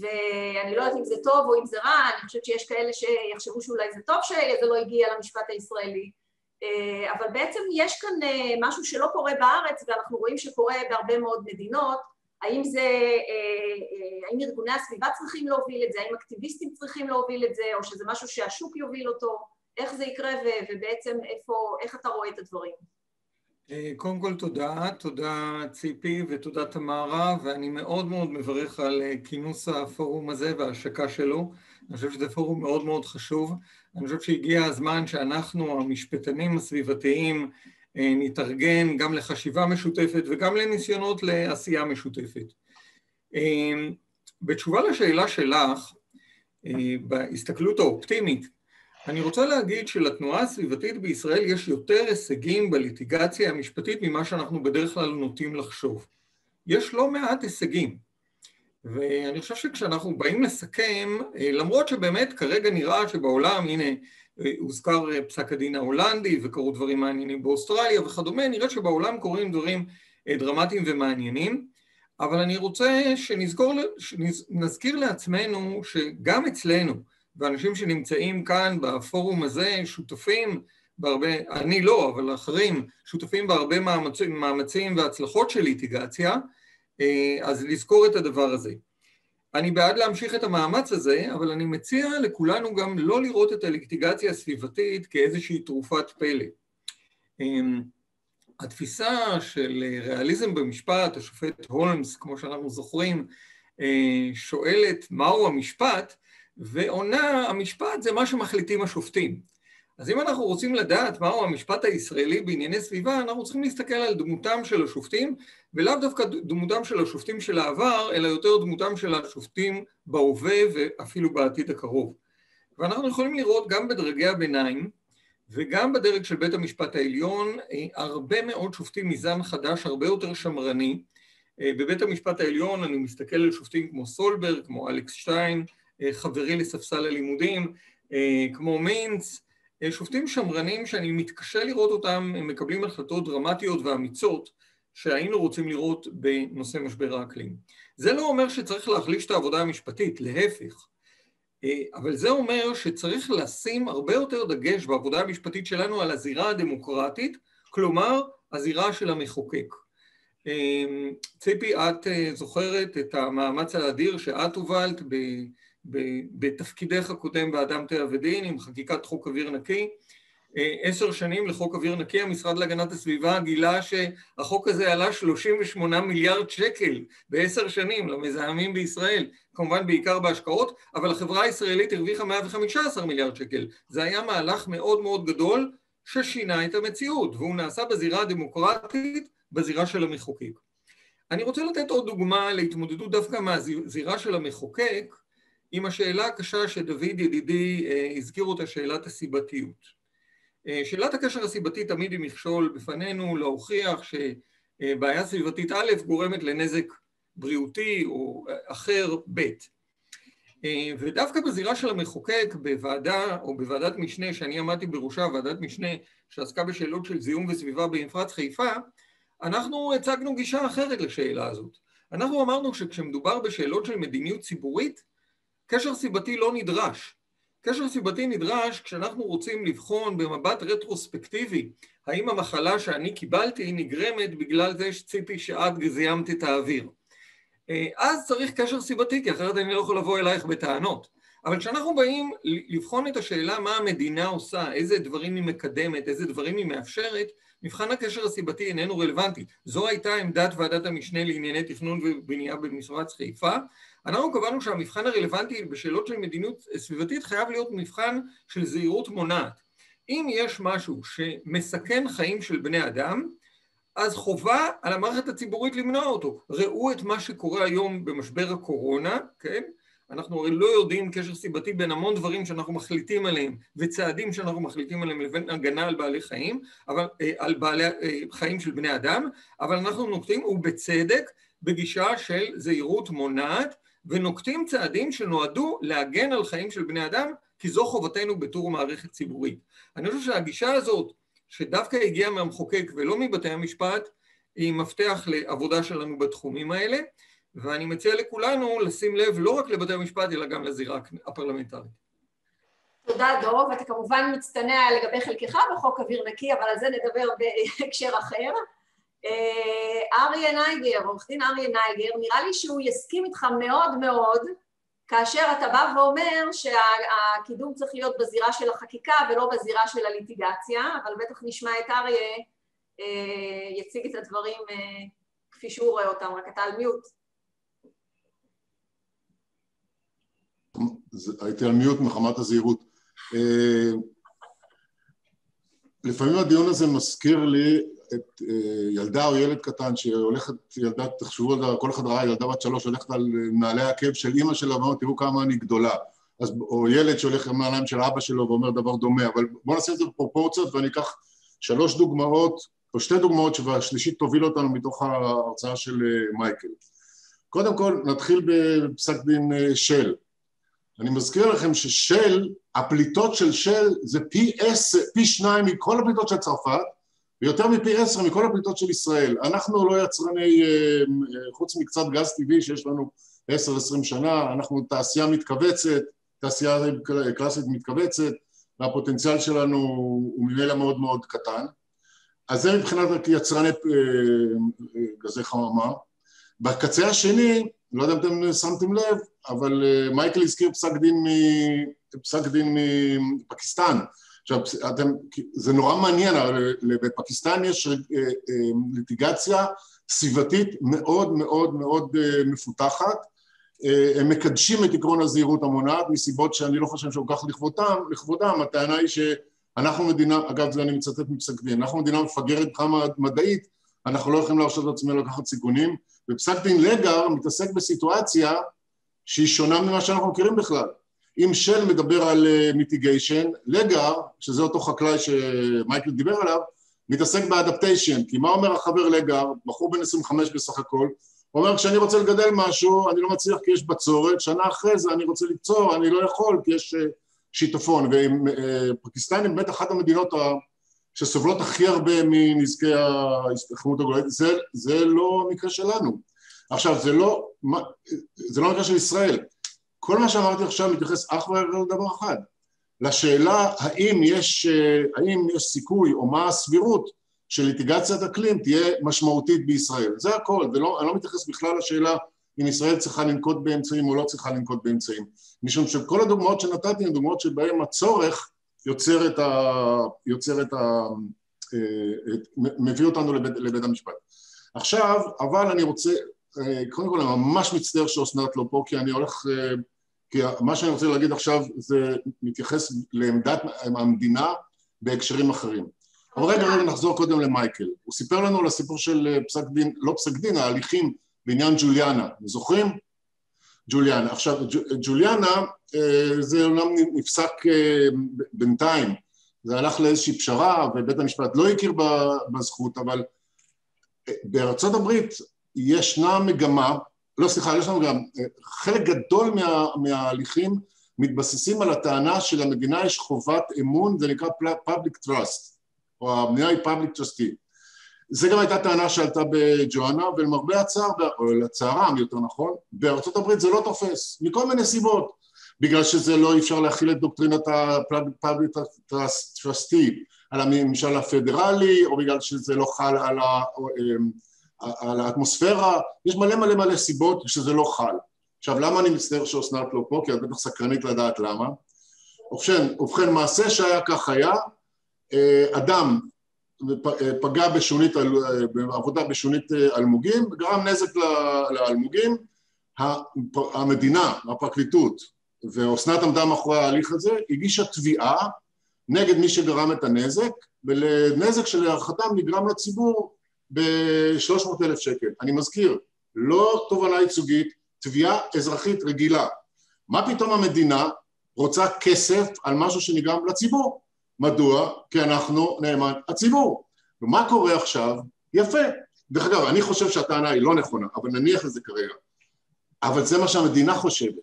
ואני לא יודעת אם זה טוב או אם זה רע, אני חושבת שיש כאלה שיחשבו שאולי זה טוב שזה לא הגיע למשפט הישראלי, אבל בעצם יש כאן משהו שלא קורה בארץ, ואנחנו רואים שקורה בהרבה מאוד מדינות. האם ארגוני הסביבה צריכים להוביל את זה, האם אקטיביסטים צריכים להוביל את זה, או שזה משהו שהשוק יוביל אותו, איך זה יקרה ובעצם איך אתה רואה את הדברים? קודם כל תודה ציפי ותודה תמרה, ואני מאוד מאוד מברך על כינוס הפורום הזה וההשקה שלו. אני חושב שזה פורום מאוד מאוד חשוב. אני חושב שהגיע הזמן שאנחנו, המשפטנים הסביבתיים, נתארגן גם לחשיבה משותפת וגם לניסיונות לעשייה משותפת. בתשובה לשאלה שלך, בהסתכלות האופטימית, אני רוצה להגיד שלתנועה הסביבתית בישראל יש יותר הישגים בליטיגציה המשפטית ממה שאנחנו בדרך כלל נוטים לחשוב. יש לא מעט הישגים, ואני חושב שכשאנחנו באים לסכם, למרות שבאמת כרגע נראה שבעולם, הנה, הוזכר פסק הדין ההולנדי וקורו דברים מעניינים באוסטרליה וכדומה, נראה שבעולם קורים דברים דרמטיים ומעניינים, אבל אני רוצה שנזכיר לעצמנו שגם אצלנו, ואנשים שנמצאים כאן בפורום הזה שותפים בהרבה, אני לא, אבל אחרים שותפים בהרבה מאמצים והצלחות של ליטיגציה, אז לזכור את הדבר הזה. אני בעד להמשיך את המאמץ הזה, אבל אני מציע לכולנו גם לא לראות את הליטיגציה הסביבתית כאיזושהי תרופת פלא. התפיסה של ריאליזם במשפט, השופט הולמס, כמו שאנחנו זוכרים, שואלת מהו המשפט, ועונה, המשפט זה מה שמחליטים השופטים. אז אם אנחנו רוצים לדעת מהו המשפט הישראלי בענייני סביבה, אנחנו צריכים להסתכל על דמותם של השופטים, ולאו דווקא דמותם של השופטים של העבר, אלא יותר דמותם של השופטים בהווה ואפילו בעתיד הקרוב. ואנחנו יכולים לראות גם בדרגי הביניים, וגם בדרג של בית המשפט העליון, הרבה מאוד שופטים מזן חדש, הרבה יותר שמרני. בבית המשפט העליון אני מסתכל על שופטים כמו סולברג, כמו אלכס שטיין, חברי לספסל הלימודים, כמו מיינץ, שופטים שמרנים שאני מתקשה לראות אותם, הם מקבלים החלטות דרמטיות ואמיצות שהיינו רוצים לראות בנושא משבר האקלים. זה לא אומר שצריך להחליש את העבודה המשפטית, להפך, אבל זה אומר שצריך לשים הרבה יותר דגש בעבודה המשפטית שלנו על הזירה הדמוקרטית, כלומר הזירה של המחוקק. ציפי, את זוכרת את המאמץ האדיר שאת הובלת בתפקידך הקודם באדם טבע ודין עם חקיקת חוק אוויר נקי. 10 שנים לחוק אוויר נקי, המשרד להגנת הסביבה גילה שהחוק הזה עלה 38 מיליארד שקל ב10 שנים למזהמים בישראל, כמובן בעיקר בהשקעות, אבל החברה הישראלית הרוויחה 115 מיליארד שקל. זה היה מהלך מאוד מאוד גדול ששינה את המציאות, והוא נעשה בזירה הדמוקרטית, בזירה של המחוקק. אני רוצה לתת עוד דוגמה להתמודדות דווקא מהזירה של המחוקק, עם השאלה הקשה שדוד ידידי הזכיר אותה, שאלת הסיבתיות. שאלת הקשר הסיבתי תמיד היא מכשול בפנינו להוכיח שבעיה סביבתית א' גורמת לנזק בריאותי או אחר ב'. ודווקא בזירה של המחוקק בוועדה או בוועדת משנה שאני עמדתי בראשה, ועדת משנה שעסקה בשאלות של זיהום וסביבה במפרץ חיפה, אנחנו הצגנו גישה אחרת לשאלה הזאת. אנחנו אמרנו שכשמדובר בשאלות של מדיניות ציבורית, קשר סיבתי לא נדרש. קשר סיבתי נדרש כשאנחנו רוצים לבחון במבט רטרוספקטיבי, האם המחלה שאני קיבלתי נגרמת בגלל זה שציפי שאת זיהמת את האוויר. אז צריך קשר סיבתי, כי אחרת אני לא יכול לבוא אלייך בטענות. אבל כשאנחנו באים לבחון את השאלה מה המדינה עושה, איזה דברים היא מקדמת, איזה דברים היא מאפשרת, מבחן הקשר הסיבתי איננו רלוונטי. זו הייתה עמדת ועדת המשנה לענייני תכנון ובנייה במפרץ חיפה. אנחנו קבענו שהמבחן הרלוונטי בשאלות של מדיניות סביבתית חייב להיות מבחן של זהירות מונעת. אם יש משהו שמסכן חיים של בני אדם, אז חובה על המערכת הציבורית למנוע אותו. ראו את מה שקורה היום במשבר הקורונה, כן? אנחנו הרי לא יודעים קשר סיבתי בין המון דברים שאנחנו מחליטים עליהם, וצעדים שאנחנו מחליטים עליהם לבין הגנה על בעלי חיים, על בעלי חיים של בני אדם, אבל אנחנו נוקטים, ובצדק, בגישה של זהירות מונעת, ונוקטים צעדים שנועדו להגן על חיים של בני אדם, כי זו חובתנו בתור מערכת ציבורית. אני חושב שהגישה הזאת, שדווקא הגיעה מהמחוקק ולא מבתי המשפט, היא מפתח לעבודה שלנו בתחומים האלה, ואני מציע לכולנו לשים לב לא רק לבתי המשפט, אלא גם לזירה הפרלמנטרית. תודה דוב, אתה כמובן מצטנע לגבי חלקך בחוק אוויר נקי, אבל על זה נדבר בהקשר אחר. עורך דין אריה נייגר, נראה לי שהוא יסכים איתך מאוד מאוד, כאשר אתה בא ואומר שהקידום צריך להיות בזירה של החקיקה ולא בזירה של הליטיגציה, אבל בטח נשמע את אריה יציג את הדברים כפי שהוא רואה אותם, רק אתה על מיוט. הייתי על מיוט מחמת הזהירות. לפעמים הדיון הזה מזכיר לי את ילדה או ילד קטן שהולכת, ילדה, תחשבו על כל אחד ראה, ילדה בת 3 הולכת על נעלי העקב של אמא שלה ואומרת, תראו כמה אני גדולה. אז, או ילד שהולך עם נעליים של אבא שלו ואומר דבר דומה, אבל בואו נעשה את זה בפרופורציות ואני אקח 3 דוגמאות, או 2 דוגמאות שהשלישית תוביל אותנו מתוך ההרצאה של מייקל. קודם כל נתחיל בפסק דין של. אני מזכיר לכם ששל, הפליטות של של זה פי 2 מכל הפליטות של צרפת, ויותר מפי 10 מכל הפליטות של ישראל. אנחנו לא יצרני, חוץ מקצת גז טבעי שיש לנו 10-20 שנה, אנחנו תעשייה מתכווצת, תעשייה קלאסית מתכווצת, והפוטנציאל שלנו הוא ממילא מאוד מאוד קטן. אז זה מבחינת יצרני גזי חממה. בקצה השני, לא יודע אם אתם שמתם לב, אבל מייקל הזכיר פסק דין מפקיסטן. עכשיו, זה נורא מעניין, בפקיסטן יש ליטיגציה סביבתית מאוד מאוד מאוד מפותחת, הם מקדשים את עקרון הזהירות המונעת, מסיבות שאני לא חושב שכל כך לכבודם, הטענה היא שאנחנו מדינה, אגב זה אני מצטט מפסק דין, אנחנו מדינה מפגרת כמה מדעית, אנחנו לא יכולים להרשות את עצמנו לקחת סיכונים, ופסק דין לגר מתעסק בסיטואציה שהיא שונה ממה שאנחנו מכירים בכלל. אם של מדבר על מיטיגיישן, לגר, שזה אותו חקלאי שמייקל דיבר עליו, מתעסק באדפטיישן, כי מה אומר החבר לגר, בחור בן 25 בסך הכל, הוא אומר, כשאני רוצה לגדל משהו, אני לא מצליח כי יש בצורת, שנה אחרי זה אני רוצה לקצור, אני לא יכול כי יש שיטפון, ופקיסטן היא באמת אחת המדינות שסובלות הכי הרבה מנזקי ההתחממות הגלובלית, זה לא מקרה שלנו. עכשיו, זה לא מקרה של ישראל. כל מה שאמרתי עכשיו מתייחס אך ורק לדבר אחד, לשאלה האם יש סיכוי או מה הסבירות של ליטיגציית אקלים תהיה משמעותית בישראל. זה הכל, אני לא מתייחס בכלל לשאלה אם ישראל צריכה לנקוט באמצעים או לא צריכה לנקוט באמצעים, משום שכל הדוגמאות שנתתי הן דוגמאות שבהן הצורך מביא אותנו לבית המשפט. עכשיו, אבל אני רוצה, קודם כל אני ממש מצטער שאוסנת לא פה, כי מה שאני רוצה להגיד עכשיו זה מתייחס לעמדת המדינה בהקשרים אחרים. אבל רגע נחזור קודם למייקל. הוא סיפר לנו על הסיפור של פסק דין, לא פסק דין, ההליכים בעניין ג'וליאנה. זוכרים? ג'וליאנה. עכשיו, ג'וליאנה זה אומנם נפסק בינתיים. זה הלך לאיזושהי פשרה ובית המשפט לא הכיר בזכות, אבל בארצות הברית ישנה מגמה, ישנה גם חלק גדול מההליכים מתבססים על הטענה שלמדינה יש חובת אמון, זה נקרא public trust, או המדינה היא public trustee. זה גם הייתה טענה שעלתה בג'ואנה, ולמרבה הצער, או לצערם יותר נכון, בארצות הברית זה לא תופס, מכל מיני סיבות, בגלל שזה לא אפשר להכיל את דוקטרינת ה-public trustee על הממשל הפדרלי, או בגלל שזה לא חל על האטמוספירה, יש מלא סיבות שזה לא חל. עכשיו, למה אני מצטער שאסנת לא פה? כי את בטח סקרנית לדעת למה. ובכן, מעשה שהיה כך היה, אדם פגע בעבודה בשונית אלמוגים, גרם נזק לאלמוגים, המדינה, הפרקליטות, ואסנת עמדה מאחורי ההליך הזה, הגישה תביעה נגד מי שגרם את הנזק, ולנזק שלהערכתם נגרם לציבור ב-300,000 שקל. אני מזכיר, לא תובענה ייצוגית, תביעה אזרחית רגילה. מה פתאום המדינה רוצה כסף על משהו שנגרם לציבור? מדוע? כי אנחנו נאמן הציבור. ומה קורה עכשיו? יפה. דרך אגב, אני חושב שהטענה היא לא נכונה, אבל נניח לזה כרגע. אבל זה מה שהמדינה חושבת.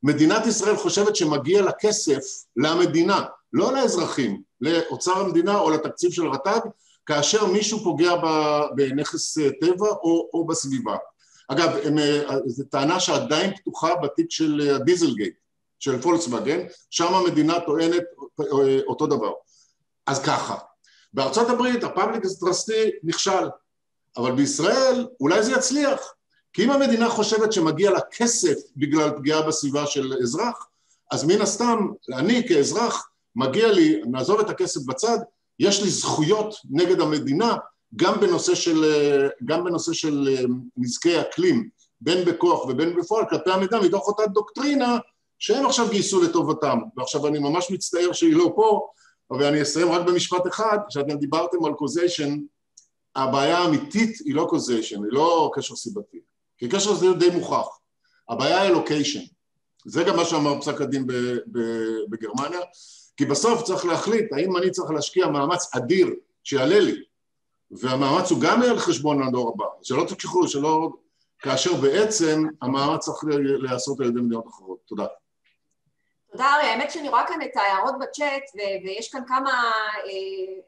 מדינת ישראל חושבת שמגיע לה כסף למדינה, לא לאזרחים, לאוצר המדינה או לתקציב של רט"ג, כאשר מישהו פוגע בנכס טבע או בסביבה. אגב, זו טענה שעדיין פתוחה בתיק של הדיזלגייט, של פולקסווגן, שם המדינה טוענת אותו דבר. אז ככה, בארצות הברית הפאבליק טרסטי נכשל, אבל בישראל אולי זה יצליח, כי אם המדינה חושבת שמגיע לה כסף בגלל פגיעה בסביבה של אזרח, אז מן הסתם, אני כאזרח, מגיע לי, נעזוב את הכסף בצד, יש לי זכויות נגד המדינה, גם בנושא של נזקי אקלים, בין בכוח ובין בפועל, כלפי המדינה, מתוך אותה דוקטרינה, שהם עכשיו גייסו לטובתם. ועכשיו אני ממש מצטער שהיא לא פה, אבל אני אסיים רק במשפט אחד, שאתם דיברתם על קוזיישן, הבעיה האמיתית היא לא קוזיישן, היא לא קשר סיבתי, כי קשר זה די מוכח. הבעיה היא לוקיישן. זה גם מה שאמר פסק הדין בגרמניה, כי בסוף צריך להחליט, האם אני צריך להשקיע מאמץ אדיר שיעלה לי, והמאמץ הוא גם על חשבון הדור הבא, שלא תשכחו, כאשר בעצם המאמץ צריך להיעשות על ידי מדינות אחרות. תודה. תודה ארי, האמת שאני רואה כאן את ההערות בצ'אט, ויש כאן כמה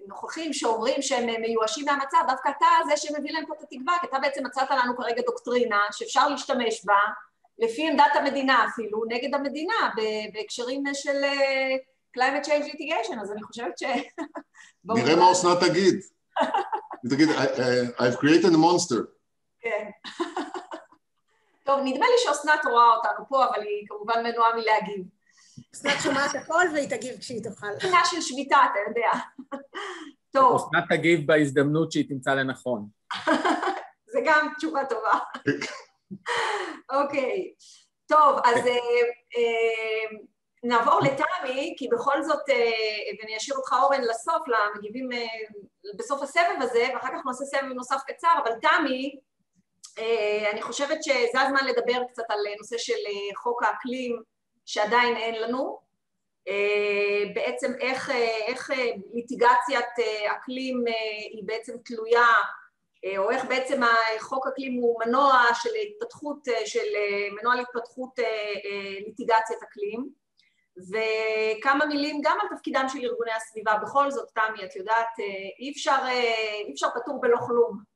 נוכחים שאומרים שהם מיואשים מהמצב, דווקא אתה זה שמביא להם פה את התקווה, כי אתה בעצם מצאת לנו כרגע דוקטרינה שאפשר להשתמש בה, לפי עמדת המדינה אפילו, נגד המדינה, בהקשרים של climate change litigation, אז אני חושבת ש... נראה מה אסנת תגיד. תגיד, I've created a monster. כן. טוב, נדמה לי שאסנת רואה אותנו פה, אבל היא כמובן מנועה מלהגיב. אסנת שומעת הכל והיא תגיב כשהיא תוכל. תחינה של שביתה, אתה יודע. טוב. אסנת תגיב בהזדמנות שהיא תמצא לנכון. זה גם תשובה טובה. אוקיי. טוב, אז נעבור לתמי, כי בכל זאת, ואני אשאיר אותך אורן לסוף, למגיבים בסוף הסבב הזה, ואחר כך נעשה סבב נוסף קצר, אבל תמי, אני חושבת שזה הזמן לדבר קצת על נושא של חוק האקלים, שעדיין אין לנו, בעצם איך ליטיגציית אקלים היא בעצם תלויה, או איך בעצם חוק אקלים הוא מנוע של התפתחות, מנוע להתפתחות ליטיגציית אקלים, וכמה מילים גם על תפקידם של ארגוני הסביבה. בכל זאת, תמי, את יודעת, אי אפשר פטור בלא כלום.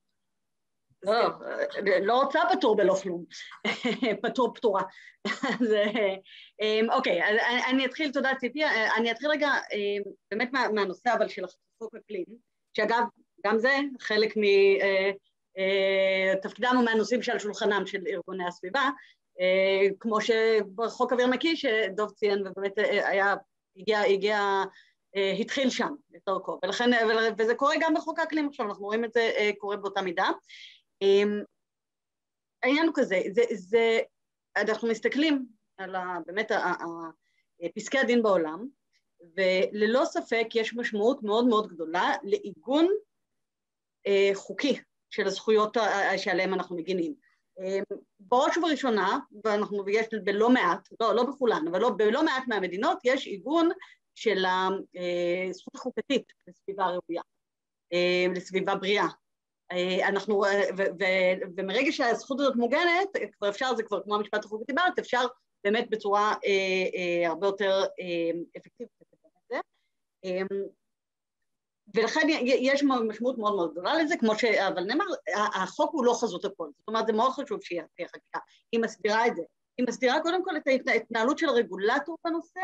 לא רוצה פטור בלא כלום, פטור פטורה. אוקיי, אני אתחיל, תודה ציפי, אני אתחיל רגע באמת מהנושא אבל של חוק אקלים, שאגב, גם זה חלק מתפקידם ומהנושאים שעל שולחנם של ארגוני הסביבה, כמו שבחוק אוויר נקי שדוב ציין ובאמת התחיל שם לתורכו, וזה קורה גם בחוק האקלים עכשיו, אנחנו רואים את זה קורה באותה מידה. העניין הוא כזה, אנחנו מסתכלים על באמת פסקי הדין בעולם, וללא ספק יש משמעות מאוד מאוד גדולה לעיגון חוקי של הזכויות שעליהן אנחנו מגינים. בראש ובראשונה, ואנחנו יש בלא מעט, לא בכולן, אבל בלא מעט מהמדינות יש עיגון של הזכות החוקתית לסביבה ראויה, לסביבה בריאה. ומרגע שהזכות הזאת מוגנת, כבר אפשר, זה כבר כמו המשפט החוקתי בארץ, אפשר באמת בצורה הרבה יותר אפקטיבית. ולכן יש משמעות מאוד מאוד גדולה לזה, אבל נאמר, החוק הוא לא חזות הכל, זאת אומרת, זה מאוד חשוב שיהיה חקיקה, היא מסבירה את זה, היא מסבירה קודם כל את ההתנהלות של הרגולטור בנושא,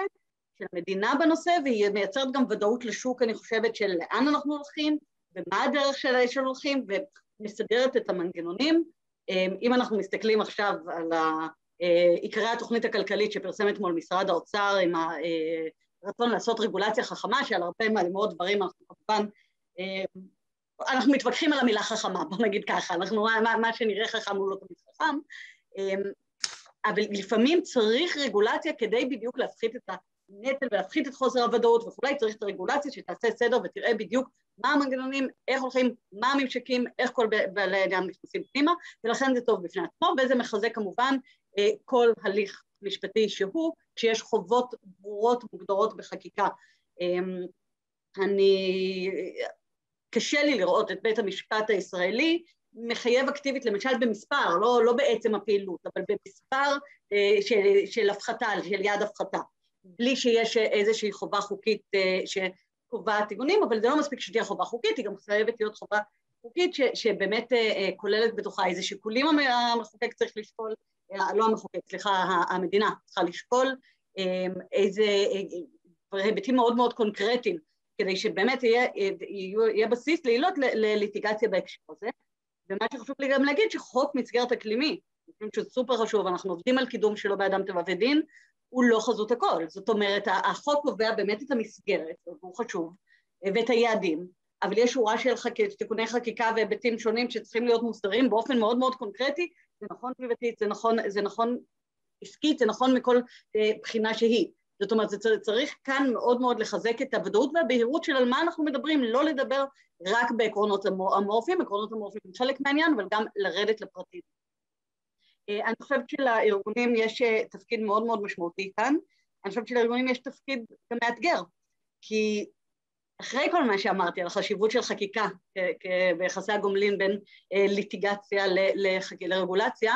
של המדינה בנושא, והיא מייצרת גם ודאות לשוק, אני חושבת, של לאן אנחנו הולכים, ומה הדרך של הולכים, מסדרת את המנגנונים. אם אנחנו מסתכלים עכשיו על עיקרי התוכנית הכלכלית שפרסם אתמול משרד האוצר עם הרצון לעשות רגולציה חכמה, שעל הרבה מאוד דברים אנחנו כמובן, אנחנו מתווכחים על המילה חכמה, בוא נגיד ככה, מה שנראה חכם הוא לא תמיד חכם, אבל לפעמים צריך רגולציה כדי בדיוק להפחית את הנטל ולהפחית את חוסר הוודאות וכולי, צריך את הרגולציה שתעשה סדר ותראה בדיוק מה המנגנונים, איך הולכים, מה הממשקים, איך כל בעלי העניין נכנסים פנימה, ולכן זה טוב בפני עצמו, וזה מחזק כמובן כל הליך משפטי שהוא, כשיש חובות ברורות מוגדרות בחקיקה. קשה לי לראות את בית המשפט הישראלי מחייב אקטיבית, למשל במספר, לא בעצם הפעילות, אבל במספר של הפחתה, של יעד הפחתה, בלי שיש איזושהי חובה חוקית שקובעת תיקונים, אבל זה לא מספיק שתהיה חובה חוקית, היא גם חייבת להיות חובה חוקית שבאמת כוללת בתוכה איזה שיקולים המחוקק צריך לשקול, לא המחוקק, סליחה, המדינה צריכה לשקול איזה היבטים מאוד מאוד קונקרטיים, כדי שבאמת יהיה בסיס לעילות לליטיגציה בהקשר הזה. ומה שחשוב לי גם להגיד שחוק מסגרת אקלימי, שזה סופר חשוב, אנחנו עובדים על קידום שלו באדם טבע ודין, הוא לא חזות הכל. זאת אומרת, החוק קובע באמת את המסגרת, והוא חשוב, ואת היעדים, אבל יש שורה של תיקוני חקיקה והיבטים שונים שצריכים להיות מוסדרים באופן מאוד מאוד קונקרטי, זה נכון סביבתית, זה נכון עסקית, זה נכון מכל בחינה שהיא. זאת אומרת, זה צריך כאן מאוד מאוד לחזק את הוודאות והבהירות של על מה אנחנו מדברים, לא לדבר רק בעקרונות המורפיים, עקרונות המורפיים הם חלק מהעניין, אבל גם לרדת לפרטים. אני חושבת שלארגונים יש תפקיד מאוד מאוד משמעותי כאן, אני חושבת שלארגונים יש תפקיד גם מאתגר, כי אחרי כל מה שאמרתי על החשיבות של חקיקה, ביחסי הגומלין בין ליטיגציה לרגולציה,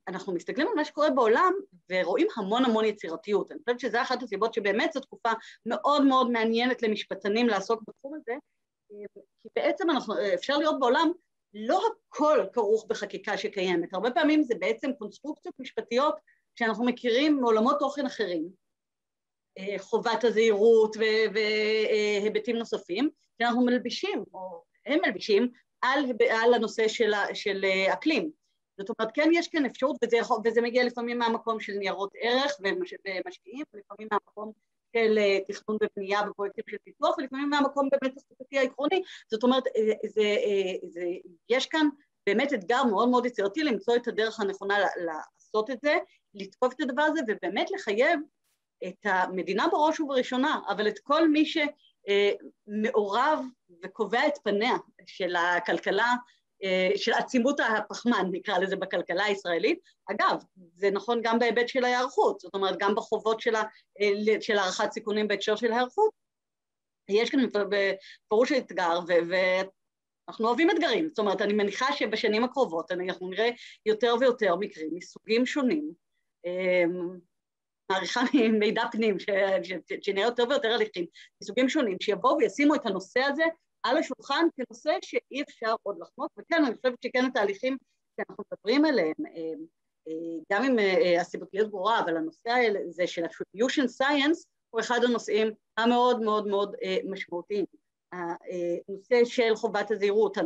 אנחנו מסתכלים על מה שקורה בעולם ורואים המון המון יצירתיות. אני חושבת שזו אחת הסיבות שבאמת זו תקופה מאוד מאוד מעניינת למשפטנים לעסוק בתחום הזה, כי בעצם אפשר לראות בעולם לא הכל כרוך בחקיקה שקיימת, הרבה פעמים זה בעצם קונסטרוקציות משפטיות שאנחנו מכירים מעולמות תוכן אחרים, חובת הזהירות והיבטים נוספים, שאנחנו מלבישים, או הם מלבישים, על הנושא של אקלים. זאת אומרת, כן, יש כאן אפשרות, וזה מגיע לפעמים מהמקום של ניירות ערך ומשקיעים, ולפעמים מהמקום של תכנון ובנייה בפרויקטים של פיתוח, ולפעמים מהמקום באמת הסביבתי העקרוני. זאת אומרת, יש כאן באמת אתגר מאוד מאוד יצירתי למצוא את הדרך הנכונה לעשות את זה, לתקוף את הדבר הזה, ובאמת לחייב את המדינה בראש ובראשונה, אבל את כל מי שמעורב וקובע את פניה של הכלכלה, של עצימות הפחמן, נקרא לזה בפכללה הישראלית. אגב, זה נכון גם בהיבט של ההיערכות, זאת אומרת, גם בחובות של הערכת סיכונים בהקשר של ההיערכות, יש כאן בפירוש האתגר, ואנחנו אוהבים אתגרים, זאת אומרת, אני מניחה שבשנים הקרובות אנחנו נראה יותר ויותר מקרים מסוגים שונים, מעריכה מידע פנים, שנראה יותר ויותר הליכים, מסוגים שונים, שיבואו וישימו את הנושא הזה על השולחן כנושא שאי אפשר עוד לחמוק, וכן, אני חושבת שכן התהליכים שאנחנו מדברים עליהם, גם אם הסיבתיות ברורה, אבל הנושא הזה של attribution science הוא אחד הנושאים המאוד מאוד מאוד משמעותיים. הנושא של חובת הזהירות,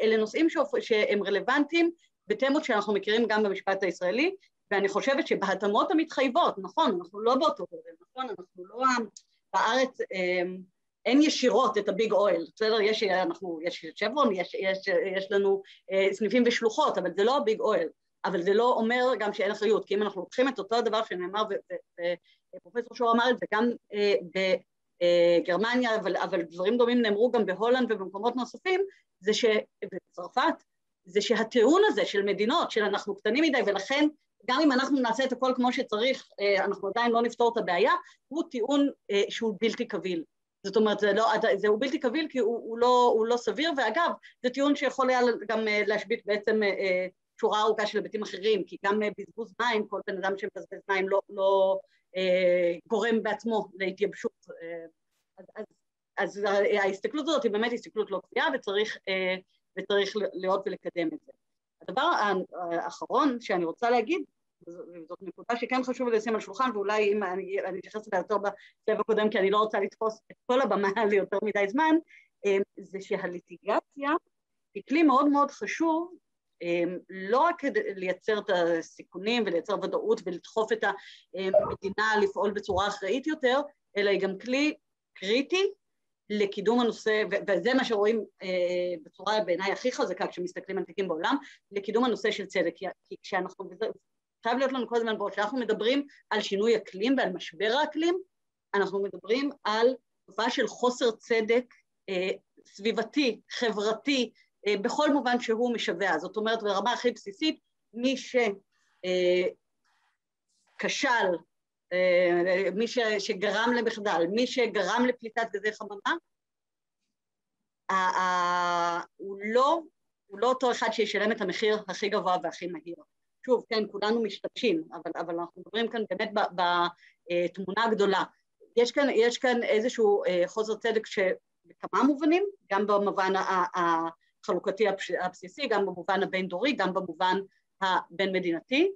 אלה נושאים שהם רלוונטיים בתמות שאנחנו מכירים גם במשפט הישראלי, ואני חושבת שבהתאמות המתחייבות, נכון, אנחנו לא באותו דבר, נכון, אנחנו לא בארץ, אין ישירות את הביג אויל, בסדר, יש שברון, יש לנו סניפים ושלוחות, אבל זה לא הביג אויל, אבל זה לא אומר גם שאין אחריות, כי אם אנחנו לוקחים את אותו הדבר שנאמר, ופרופסור שור אמר את זה גם בגרמניה, אבל דברים דומים נאמרו גם בהולנד ובמקומות נוספים, זה שבצרפת, זה שהטיעון הזה של מדינות, של אנחנו קטנים מדי, ולכן גם אם אנחנו נעשה את הכל כמו שצריך, אנחנו עדיין לא נפתור את הבעיה, הוא טיעון שהוא בלתי קביל. זאת אומרת, זהו בלתי קביל כי הוא לא סביר, ואגב, זה טיעון שיכול היה גם להשבית בעצם שורה ארוכה של היבטים אחרים, כי גם בזבוז מים, כל בן אדם שמבזבז מים לא גורם בעצמו להתייבשות. אז ההסתכלות הזאת היא באמת הסתכלות לא קביעה, וצריך לראות ולקדם את זה. הדבר האחרון שאני רוצה להגיד, וזאת נקודה שכן חשוב לשים על שולחן, ואולי אם אני אתייחס לה יותר בסבב הקודם, כי אני לא רוצה לתפוס את כל הבמה ליותר מדי זמן, זה שהליטיגציה היא כלי מאוד מאוד חשוב, לא רק כדי לייצר את הסיכונים ולייצר ודאות ולדחוף את המדינה לפעול בצורה אחראית יותר, אלא היא גם כלי קריטי לקידום הנושא, וזה מה שרואים בצורה בעיניי הכי חזקה כשמסתכלים על תיקים בעולם, לקידום הנושא של צדק, כי כשאנחנו, חייב להיות לנו כל הזמן בעוד, כשאנחנו מדברים על שינוי אקלים ועל משבר האקלים, אנחנו מדברים על תופעה של חוסר צדק סביבתי, חברתי, בכל מובן שהוא משווה. זאת אומרת, ברמה הכי בסיסית, מי שכשל, מי שגרם למחדל, מי שגרם לפליטת גזי חממה, הוא לא אותו אחד שישלם את המחיר הכי גבוה והכי מהיר. שוב, כן, כולנו משתמשים, אבל אנחנו מדברים כאן באמת בתמונה הגדולה. יש כאן איזשהו חוסר צדק שבכמה מובנים, גם במובן החלוקתי הבסיסי, גם במובן הבין-דורי, גם במובן הבין-מדינתי,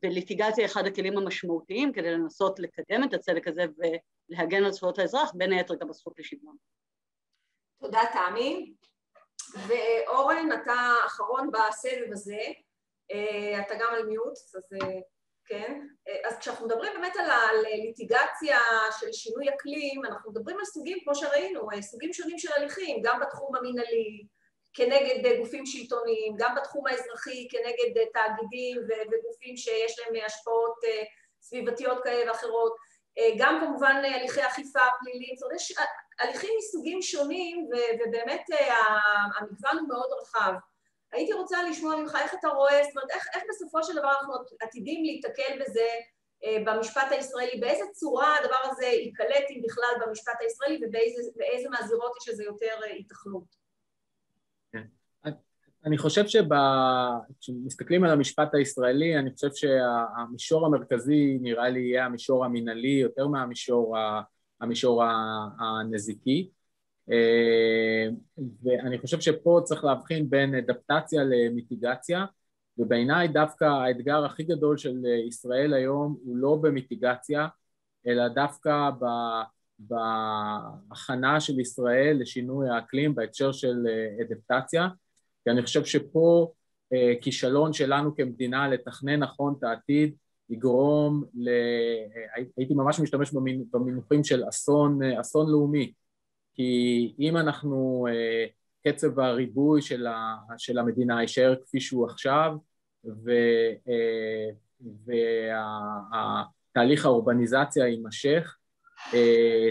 וליטיגציה אחד הכלים המשמעותיים כדי לנסות לקדם את הצדק הזה ולהגן על זכויות האזרח, בין היתר גם הזכות לשוויון. תודה, תמי. ואורן, אתה אחרון בסבב הזה, אתה גם על מיוט, אז כן. אז כשאנחנו מדברים באמת על הליטיגציה של שינוי אקלים, אנחנו מדברים על סוגים, כמו שראינו, סוגים שונים של הליכים, גם בתחום המנהלי, כנגד גופים שלטוניים, גם בתחום האזרחי, כנגד תאגידים וגופים שיש להם השפעות סביבתיות כאלה ואחרות, גם כמובן הליכי אכיפה פליליים, זאת אומרת, יש הליכים מסוגים שונים, ובאמת המגוון הוא מאוד רחב. הייתי רוצה לשמוע ממך איך אתה רואה, זאת אומרת, איך בסופו של דבר אנחנו עתידים להתקל בזה במשפט הישראלי, באיזה צורה הדבר הזה ייקלט אם בכלל במשפט הישראלי, ובאיזה מהזירות יש לזה יותר התכנות. אני חושב כשמסתכלים על המשפט הישראלי, אני חושב שהמישור המרכזי נראה לי יהיה המישור המנהלי, יותר מהמישור הנזיקי, ואני חושב שפה צריך להבחין בין אדפטציה למיטיגציה, ובעיניי דווקא האתגר הכי גדול של ישראל היום הוא לא במיטיגציה, אלא דווקא בהכנה של ישראל לשינוי האקלים בהקשר של אדפטציה, כי אני חושב שפה כישלון שלנו כמדינה לתכנן נכון את העתיד יגרום הייתי ממש משתמש במינוחים של אסון לאומי, כי אם אנחנו, קצב הריבוי של המדינה יישאר כפי שהוא עכשיו, והתהליך האורבניזציה יימשך,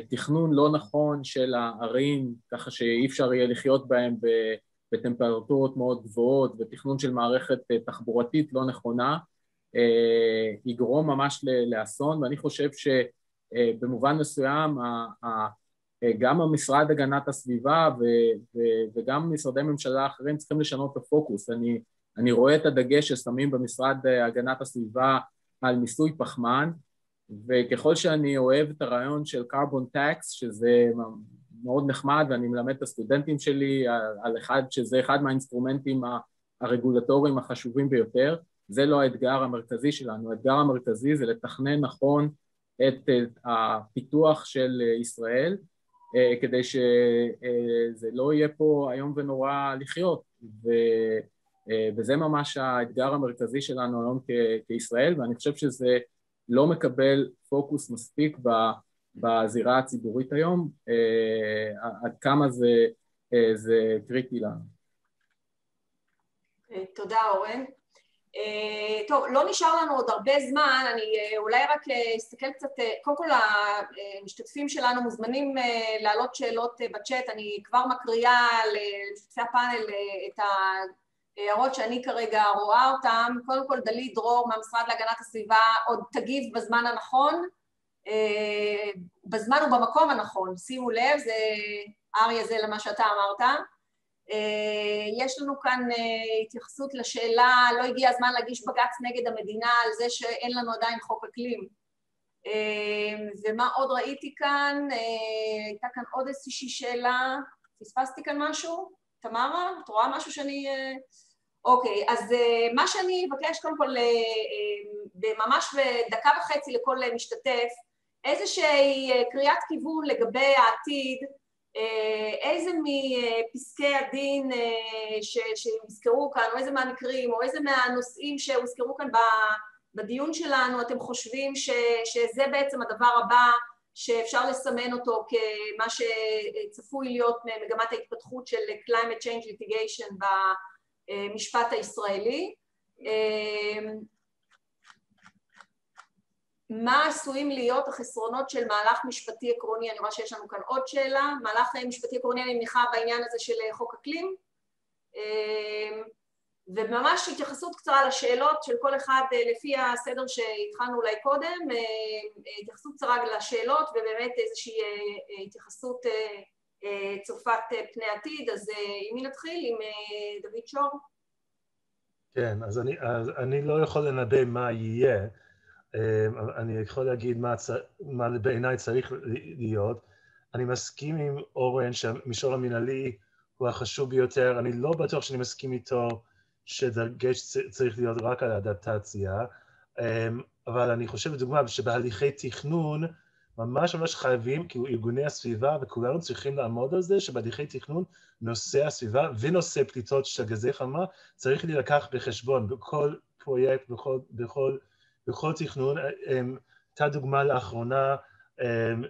תכנון לא נכון של הערים, ככה שאי אפשר יהיה לחיות בהם בטמפרטורות מאוד גבוהות, ותכנון של מערכת תחבורתית לא נכונה, יגרום ממש לאסון, ואני חושב שבמובן מסוים, גם המשרד הגנת הסביבה וגם משרדי ממשלה אחרים צריכים לשנות את הפוקוס. אני רואה את הדגש ששמים במשרד הגנת הסביבה על מיסוי פחמן, וככל שאני אוהב את הרעיון של carbon tax, שזה מאוד נחמד, ואני מלמד את הסטודנטים שלי על שזה אחד מהאינסטרומנטים הרגולטוריים החשובים ביותר, זה לא האתגר המרכזי שלנו. האתגר המרכזי זה לתכנן נכון את הפיתוח של ישראל, כדי שזה לא יהיה פה היום ונורא לחיות, וזה ממש האתגר המרכזי שלנו היום כישראל, ואני חושב שזה לא מקבל פוקוס מספיק בזירה הציבורית היום, עד כמה זה קריטי לנו. תודה אורן. טוב, לא נשאר לנו עוד הרבה זמן, אני אולי רק אסתכל קצת, קודם כל המשתתפים שלנו מוזמנים להעלות שאלות בצ'אט, אני כבר מקריאה למשתתפי הפאנל את ההערות שאני כרגע רואה אותם. קודם כל דלית דרור מהמשרד להגנת הסביבה עוד תגיב בזמן הנכון, בזמן ובמקום הנכון, שימו לב, זה אריה זה למה שאתה אמרת. יש לנו כאן התייחסות לשאלה, לא הגיע הזמן להגיש בג"ץ נגד המדינה על זה שאין לנו עדיין חוק אקלים. ומה עוד ראיתי כאן? הייתה כאן עוד איזושהי שאלה, פספסתי כאן משהו? תמרה, את רואה משהו שאני... אוקיי, אז מה שאני אבקש קודם כל, ממש בדקה וחצי לכל משתתף, איזושהי קריאת כיוון לגבי העתיד, איזה מפסקי הדין שהוזכרו כאן, או איזה מהמקרים, או איזה מהנושאים שהוזכרו כאן בדיון שלנו, אתם חושבים שזה בעצם הדבר הבא שאפשר לסמן אותו כמה שצפוי להיות מגמת ההתפתחות של climate change litigation במשפט הישראלי? מה עשויים להיות החסרונות של מהלך משפטי עקרוני? אני רואה שיש לנו כאן עוד שאלה. מהלך משפטי עקרוני אני מניחה בעניין הזה של חוק אקלים. וממש התייחסות קצרה לשאלות של כל אחד לפי הסדר שהתחלנו אולי קודם, התייחסות קצרה לשאלות ובאמת איזושהי התייחסות צופת פני עתיד. אז עם מי נתחיל? עם דוד שור? כן, אז אני לא יכול לנבא מה יהיה, אני יכול להגיד מה בעיניי צריך להיות. אני מסכים עם אורן שהמישור המנהלי הוא החשוב ביותר. אני לא בטוח שאני מסכים איתו שדגש צריך להיות רק על האדפטציה, אבל אני חושב לדוגמה שבהליכי תכנון ממש חייבים, כי ארגוני הסביבה וכולנו צריכים לעמוד על זה שבהליכי תכנון נושא הסביבה ונושא פליטות של גזי חממה צריך להילקח בחשבון בכל פרויקט, בכל תכנון. הייתה דוגמה לאחרונה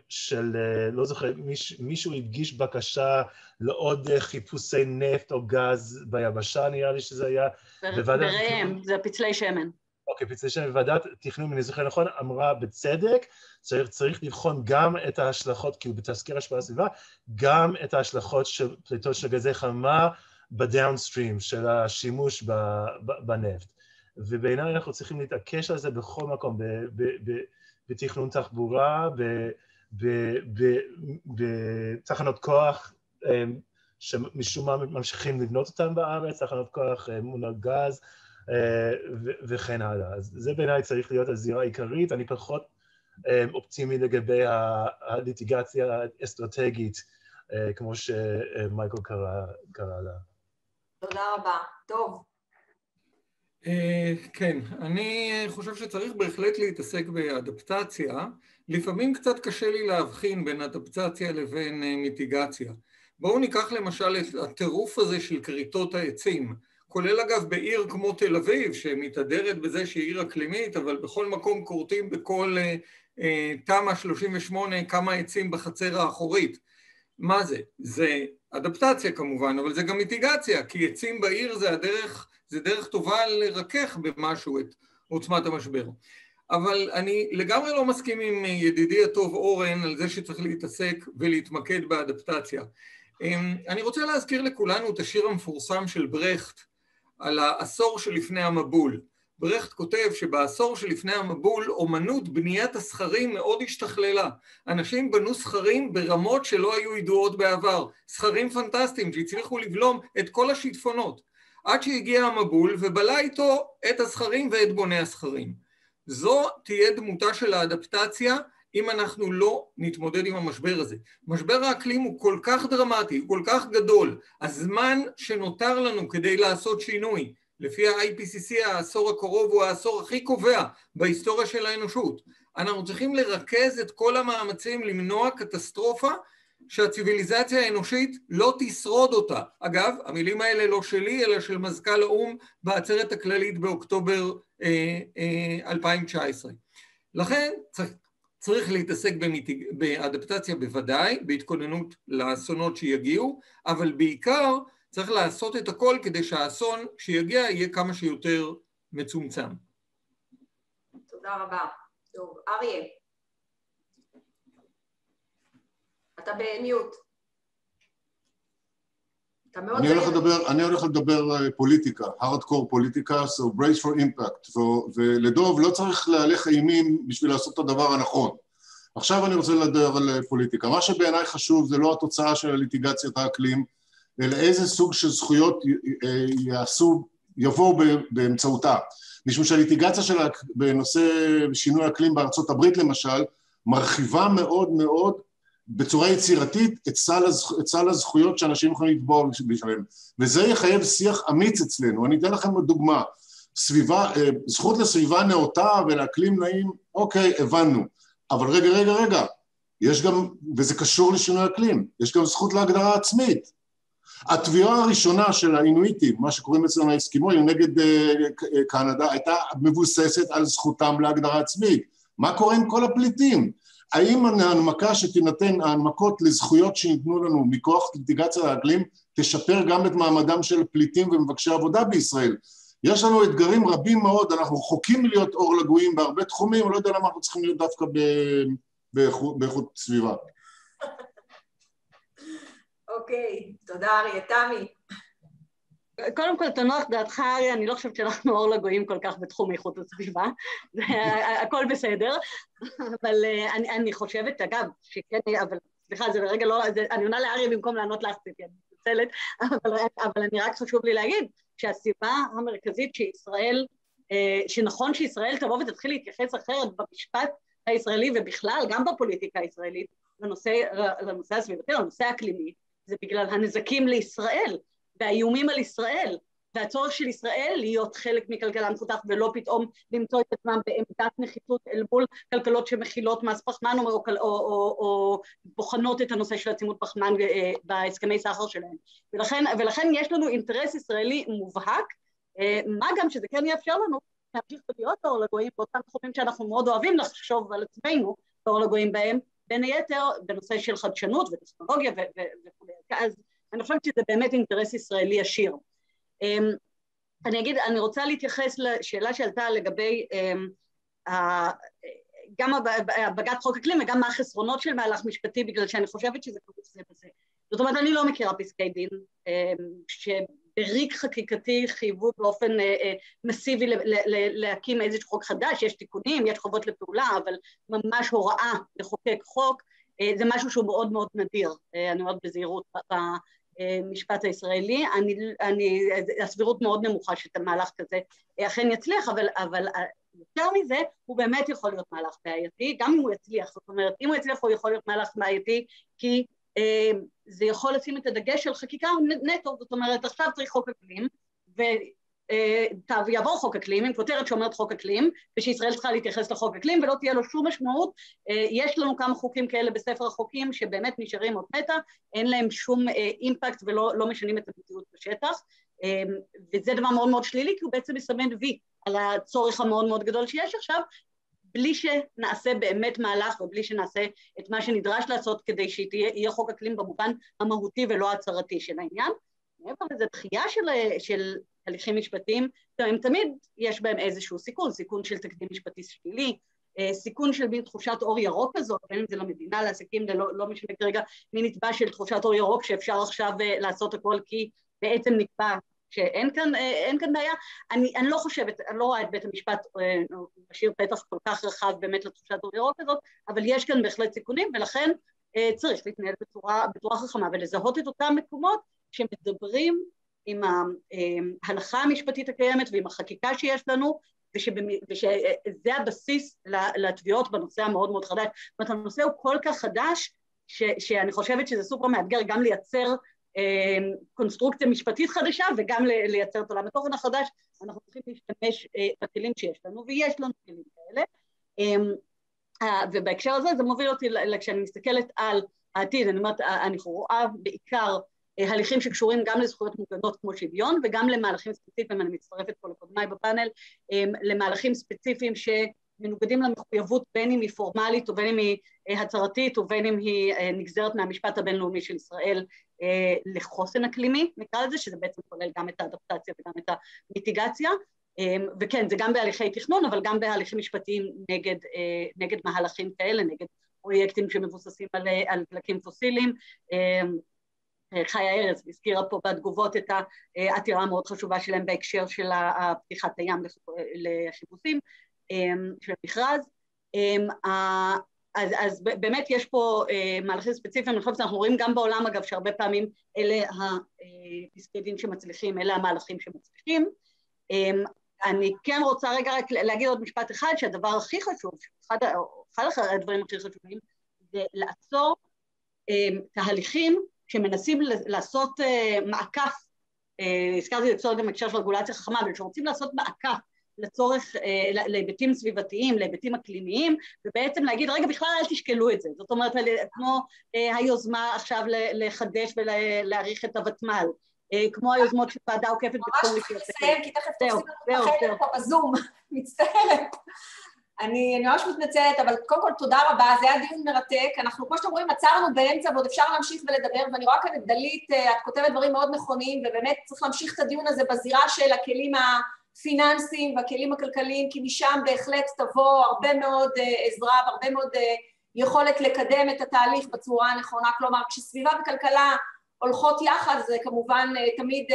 של, לא זוכר, מישהו הדגיש בקשה לעוד חיפושי נפט או גז ביבשה, נראה לי שזה היה. ברעם, זה פצלי שמן. אוקיי, פצלי שמן, ועדת תכנון, אם אני זוכר נכון, אמרה בצדק, צריך לבחון גם את ההשלכות, כאילו בתזכיר השפעה הסביבה, גם את ההשלכות של פליטות של גזי חממה בדאונסטרים של השימוש בנפט. ובעיניי אנחנו צריכים להתעקש על זה בכל מקום, בתכנון תחבורה, בתחנות כוח שמשום מה ממשיכים לבנות אותם בארץ, תחנות כוח מונעות גז וכן הלאה. אז זה בעיניי צריך להיות הזירה העיקרית. אני פחות אופטימי לגבי הליטיגציה האסטרטגית, כמו שמייקל קרא לה. תודה רבה. טוב. כן, אני חושב שצריך בהחלט להתעסק באדפטציה. לפעמים קצת קשה לי להבחין בין אדפטציה לבין מיטיגציה. בואו ניקח למשל את הטירוף הזה של כריתות העצים, כולל אגב בעיר כמו תל אביב, שמתהדרת בזה שהיא עיר אקלימית, אבל בכל מקום כורתים בכל תמ"א 38 כמה עצים בחצר האחורית. מה זה? זה אדפטציה כמובן, אבל זה גם מיטיגציה, כי עצים בעיר זה דרך טובה לרכך במשהו את עוצמת המשבר. אבל אני לגמרי לא מסכים עם ידידי הטוב אורן על זה שצריך להתעסק ולהתמקד באדפטציה. אני רוצה להזכיר לכולנו את השיר המפורסם של ברכט על העשור שלפני המבול. ברכט כותב שבעשור שלפני המבול אומנות בניית הסכרים מאוד השתכללה. אנשים בנו סכרים ברמות שלא היו ידועות בעבר. סכרים פנטסטיים שהצליחו לבלום את כל השיטפונות. עד שהגיע המבול ובלה איתו את הסכרים ואת בוני הסכרים. זו תהיה דמותה של האדפטציה אם אנחנו לא נתמודד עם המשבר הזה. משבר האקלים הוא כל כך דרמטי, הוא כל כך גדול. הזמן שנותר לנו כדי לעשות שינוי, לפי ה-IPCC העשור הקרוב הוא העשור הכי קובע בהיסטוריה של האנושות. אנחנו צריכים לרכז את כל המאמצים למנוע קטסטרופה שהציביליזציה האנושית לא תשרוד אותה. אגב, המילים האלה לא שלי, אלא של מזכ"ל האו"ם בעצרת הכללית באוקטובר 2019. לכן צריך להתעסק באדפטציה בוודאי, בהתכוננות לאסונות שיגיעו, אבל בעיקר צריך לעשות את הכל כדי שהאסון שיגיע יהיה כמה שיותר מצומצם. תודה רבה. טוב, אריה. אתה במיוט. אני הולך לדבר פוליטיקה, hardcore פוליטיקה, so brace for impact, ולדוב לא צריך להלך אימים בשביל לעשות את הדבר הנכון. עכשיו אני רוצה לדבר על פוליטיקה. מה שבעיניי חשוב זה לא התוצאה של ליטיגציית האקלים, אלא איזה סוג של זכויות יבואו באמצעותה. משום שהליטיגציה שלה בנושא שינוי אקלים בארצות הברית למשל, מרחיבה מאוד מאוד בצורה יצירתית את סל הזכויות שאנשים יכולים לתבוע בשבילים. וזה יחייב שיח אמיץ אצלנו. אני אתן לכם דוגמה. זכות לסביבה נאותה ולאקלים נעים, אוקיי, הבנו. אבל רגע, יש גם, וזה קשור לשינוי אקלים, יש גם זכות להגדרה עצמית. התביעה הראשונה של האינואיטים, מה שקוראים אצלנו האסקימואים, נגד קנדה, הייתה מבוססת על זכותם להגדרה עצמית. מה קורה עם כל הפליטים? האם ההנמקה שתינתן, ההנמקות לזכויות שניתנו לנו מכוח ליטיגציית האקלים, תשפר גם את מעמדם של פליטים ומבקשי עבודה בישראל? יש לנו אתגרים רבים מאוד, אנחנו רחוקים להיות אור לגויים בהרבה תחומים, לא יודע למה אנחנו צריכים להיות דווקא באיכות סביבה. אוקיי, תודה אריה. תמי. קודם כל, תנוח דעתך, אריה, אני לא חושבת שאנחנו אור לגויים כל כך בתחום איכות הסביבה, הכל בסדר, אבל אני חושבת, אגב, שכן, אבל סליחה, זה לרגע לא, אני עונה לאריה במקום לענות לך, אני מתנצלת, אבל אני רק חשוב לי להגיד, שהסיבה המרכזית שישראל, שנכון שישראל תבוא ותתחיל להתייחס אחרת במשפט הישראלי ובכלל, גם בפוליטיקה הישראלית, לנושא הסביבתי, לנושא האקלימי, זה בגלל הנזקים לישראל, והאיומים על ישראל, והצורך של ישראל להיות חלק מכלכלה מפותח, ולא פתאום למצוא את עצמם בעמדת נחיתות אל מול כלכלות שמכילות מס פחמן, או בוחנות את הנושא של עצימות פחמן בהסכמי סחר שלהם. ולכן יש לנו אינטרס ישראלי מובהק, מה גם שזה כן יאפשר לנו להמשיך להיות באור לגויים, באותם תחומים שאנחנו מאוד אוהבים לחשוב על עצמנו באור לגויים בהם, בין היתר בנושא של חדשנות וטכנולוגיה וכו'. אז אני חושבת שזה באמת אינטרס ישראלי ישיר. אני רוצה להתייחס לשאלה שעלתה לגבי גם בג"ץ חוק אקלים וגם מה החסרונות של מהלך משפטי, בגלל שאני חושבת שזה כרוך זה בזה. זאת אומרת, אני לא מכירה פסקי דין שבריק חקיקתי חייבו באופן מסיבי להקים איזשהו חוק חדש, יש תיקונים, יש חובות לפעולה, אבל ממש הוראה לחוקק חוק, זה משהו שהוא מאוד מאוד נדיר, אני אומרת בזהירות במשפט הישראלי, הסבירות מאוד נמוכה שאת המהלך כזה אכן יצליח, אבל יותר מזה הוא באמת יכול להיות מהלך בעייתי, גם אם הוא יצליח, זאת אומרת, אם הוא יצליח הוא יכול להיות מהלך בעייתי, כי זה יכול לשים את הדגש של חקיקה נטו, זאת אומרת, עכשיו צריך חוק אקלים, ויעבור חוק אקלים, עם כותרת שאומרת חוק אקלים, ושישראל צריכה להתייחס לחוק אקלים, ולא תהיה לו שום משמעות. יש לנו כמה חוקים כאלה בספר החוקים, שבאמת נשארים עוד מטה, אין להם שום אימפקט, ולא משנים את המציאות בשטח, וזה דבר מאוד מאוד שלילי, כי הוא בעצם מסמן וי על הצורך המאוד מאוד גדול שיש עכשיו, בלי שנעשה באמת מהלך, ובלי שנעשה את מה שנדרש לעשות, כדי שיהיה חוק אקלים במובן המהותי ולא הצהרתי של העניין. מעבר לזה, דחייה של הליכים משפטיים, הם תמיד יש בהם איזשהו סיכון של תקדים משפטי שלילי, סיכון של מין תחושת אור ירוק כזאת, בין אם זה למדינה, לעסקים, לא משנה כרגע מין נתבע של תחושת אור ירוק, שאפשר עכשיו לעשות הכל, כי בעצם נקבע שאין כאן בעיה. אני לא חושבת, אני לא רואה את בית המשפט משאיר פתח כל כך רחב באמת לתחושת אור ירוק כזאת, אבל יש כאן בהחלט סיכונים, ולכן צריך להתנהל בצורה חכמה, ולזהות את אותם מקומות שמדברים עם ההלכה המשפטית הקיימת ועם החקיקה שיש לנו, ושזה הבסיס לתביעות בנושא המאוד מאוד חדש. זאת אומרת, הנושא הוא כל כך חדש, שאני חושבת שזה סופר מאתגר גם לייצר קונסטרוקציה משפטית חדשה, וגם לייצר את עולם התוכן החדש. אנחנו צריכים להשתמש בכלים שיש לנו, ויש לנו כלים כאלה. ובהקשר הזה זה מוביל אותי, כשאני מסתכלת על העתיד, אני רואה בעיקר הליכים שקשורים גם לזכויות מוגנות כמו שוויון, וגם למהלכים ספציפיים, אני מצטרפת פה לקודמיי בפאנל, למהלכים ספציפיים שמנוגדים למחויבות, בין אם היא פורמלית, או בין אם היא הצהרתית, או בין אם היא נגזרת מהמשפט הבינלאומי של ישראל לחוסן אקלימי, נקרא לזה, שזה בעצם כולל גם את האדפטציה וגם את הליטיגציה, וכן, זה גם בהליכי תכנון, אבל גם בהליכים משפטיים נגד מהלכים כאלה, נגד פרויקטים שמבוססים על דלקים פוסיליים. חיה ארז הזכירה פה בתגובות את העתירה המאוד חשובה שלהם בהקשר של פתיחת הים לחיפושים של המכרז. אז באמת יש פה מהלכים ספציפיים, אני חושבת שאנחנו רואים גם בעולם אגב שהרבה פעמים אלה הפסקי דין שמצליחים, אלה המהלכים שמצליחים. אני כן רוצה רגע רק להגיד עוד משפט אחד, שהדבר הכי חשוב, אחד הדברים הכי חשובים, זה לעצור תהליכים שמנסים לעשות מעקף, הזכרתי לפסול גם הקשר של רגולציה חכמה, אבל שרוצים לעשות מעקף לצורך, להיבטים סביבתיים, להיבטים אקלימיים, ובעצם להגיד, רגע, בכלל אל תשקלו את זה. זאת אומרת, כמו היוזמה עכשיו לחדש ולהאריך את הוותמ"ל, כמו היוזמות של ועדה עוקפת בתחום ממש לסיים, כי תכף תופסים לנו בחדר פה בזום, מצטערת. אני ממש מתנצלת, אבל קודם כל תודה רבה, זה היה דיון מרתק, אנחנו כמו שאתם רואים עצרנו באמצע ועוד אפשר להמשיך ולדבר, ואני רואה כאן את דלית, את כותבת דברים מאוד נכונים, ובאמת צריך להמשיך את הדיון הזה בזירה של הכלים הפיננסיים והכלים הכלכליים, כי משם בהחלט תבוא הרבה מאוד עזרה והרבה מאוד יכולת לקדם את התהליך בצורה הנכונה, כלומר כשסביבה וכלכלה הולכות יחד, זה כמובן תמיד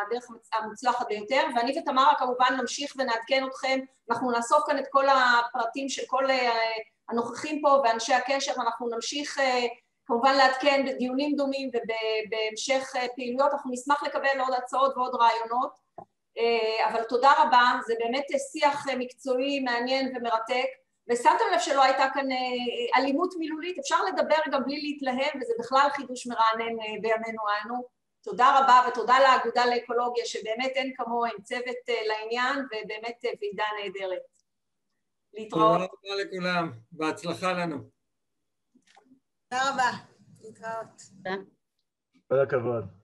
הדרך המוצלחת ביותר, ואני ותמרה כמובן נמשיך ונעדכן אתכם, אנחנו נאסוף כאן את כל הפרטים של כל הנוכחים פה ואנשי הקשר, אנחנו נמשיך כמובן לעדכן בדיונים דומים ובהמשך פעילויות, אנחנו נשמח לקבל עוד הצעות ועוד רעיונות, אבל תודה רבה, זה באמת שיח מקצועי, מעניין ומרתק, ושמתם לב שלא הייתה כאן אלימות מילולית, אפשר לדבר גם בלי להתלהם, וזה בכלל חידוש מרענן בימינו אנו. תודה רבה ותודה לאגודה לאקולוגיה, שבאמת אין כמוה עם צוות לעניין, ובאמת ועידה נהדרת. להתראות. תודה רבה לכולם, בהצלחה לנו. תודה רבה, להתראות. כל הכבוד.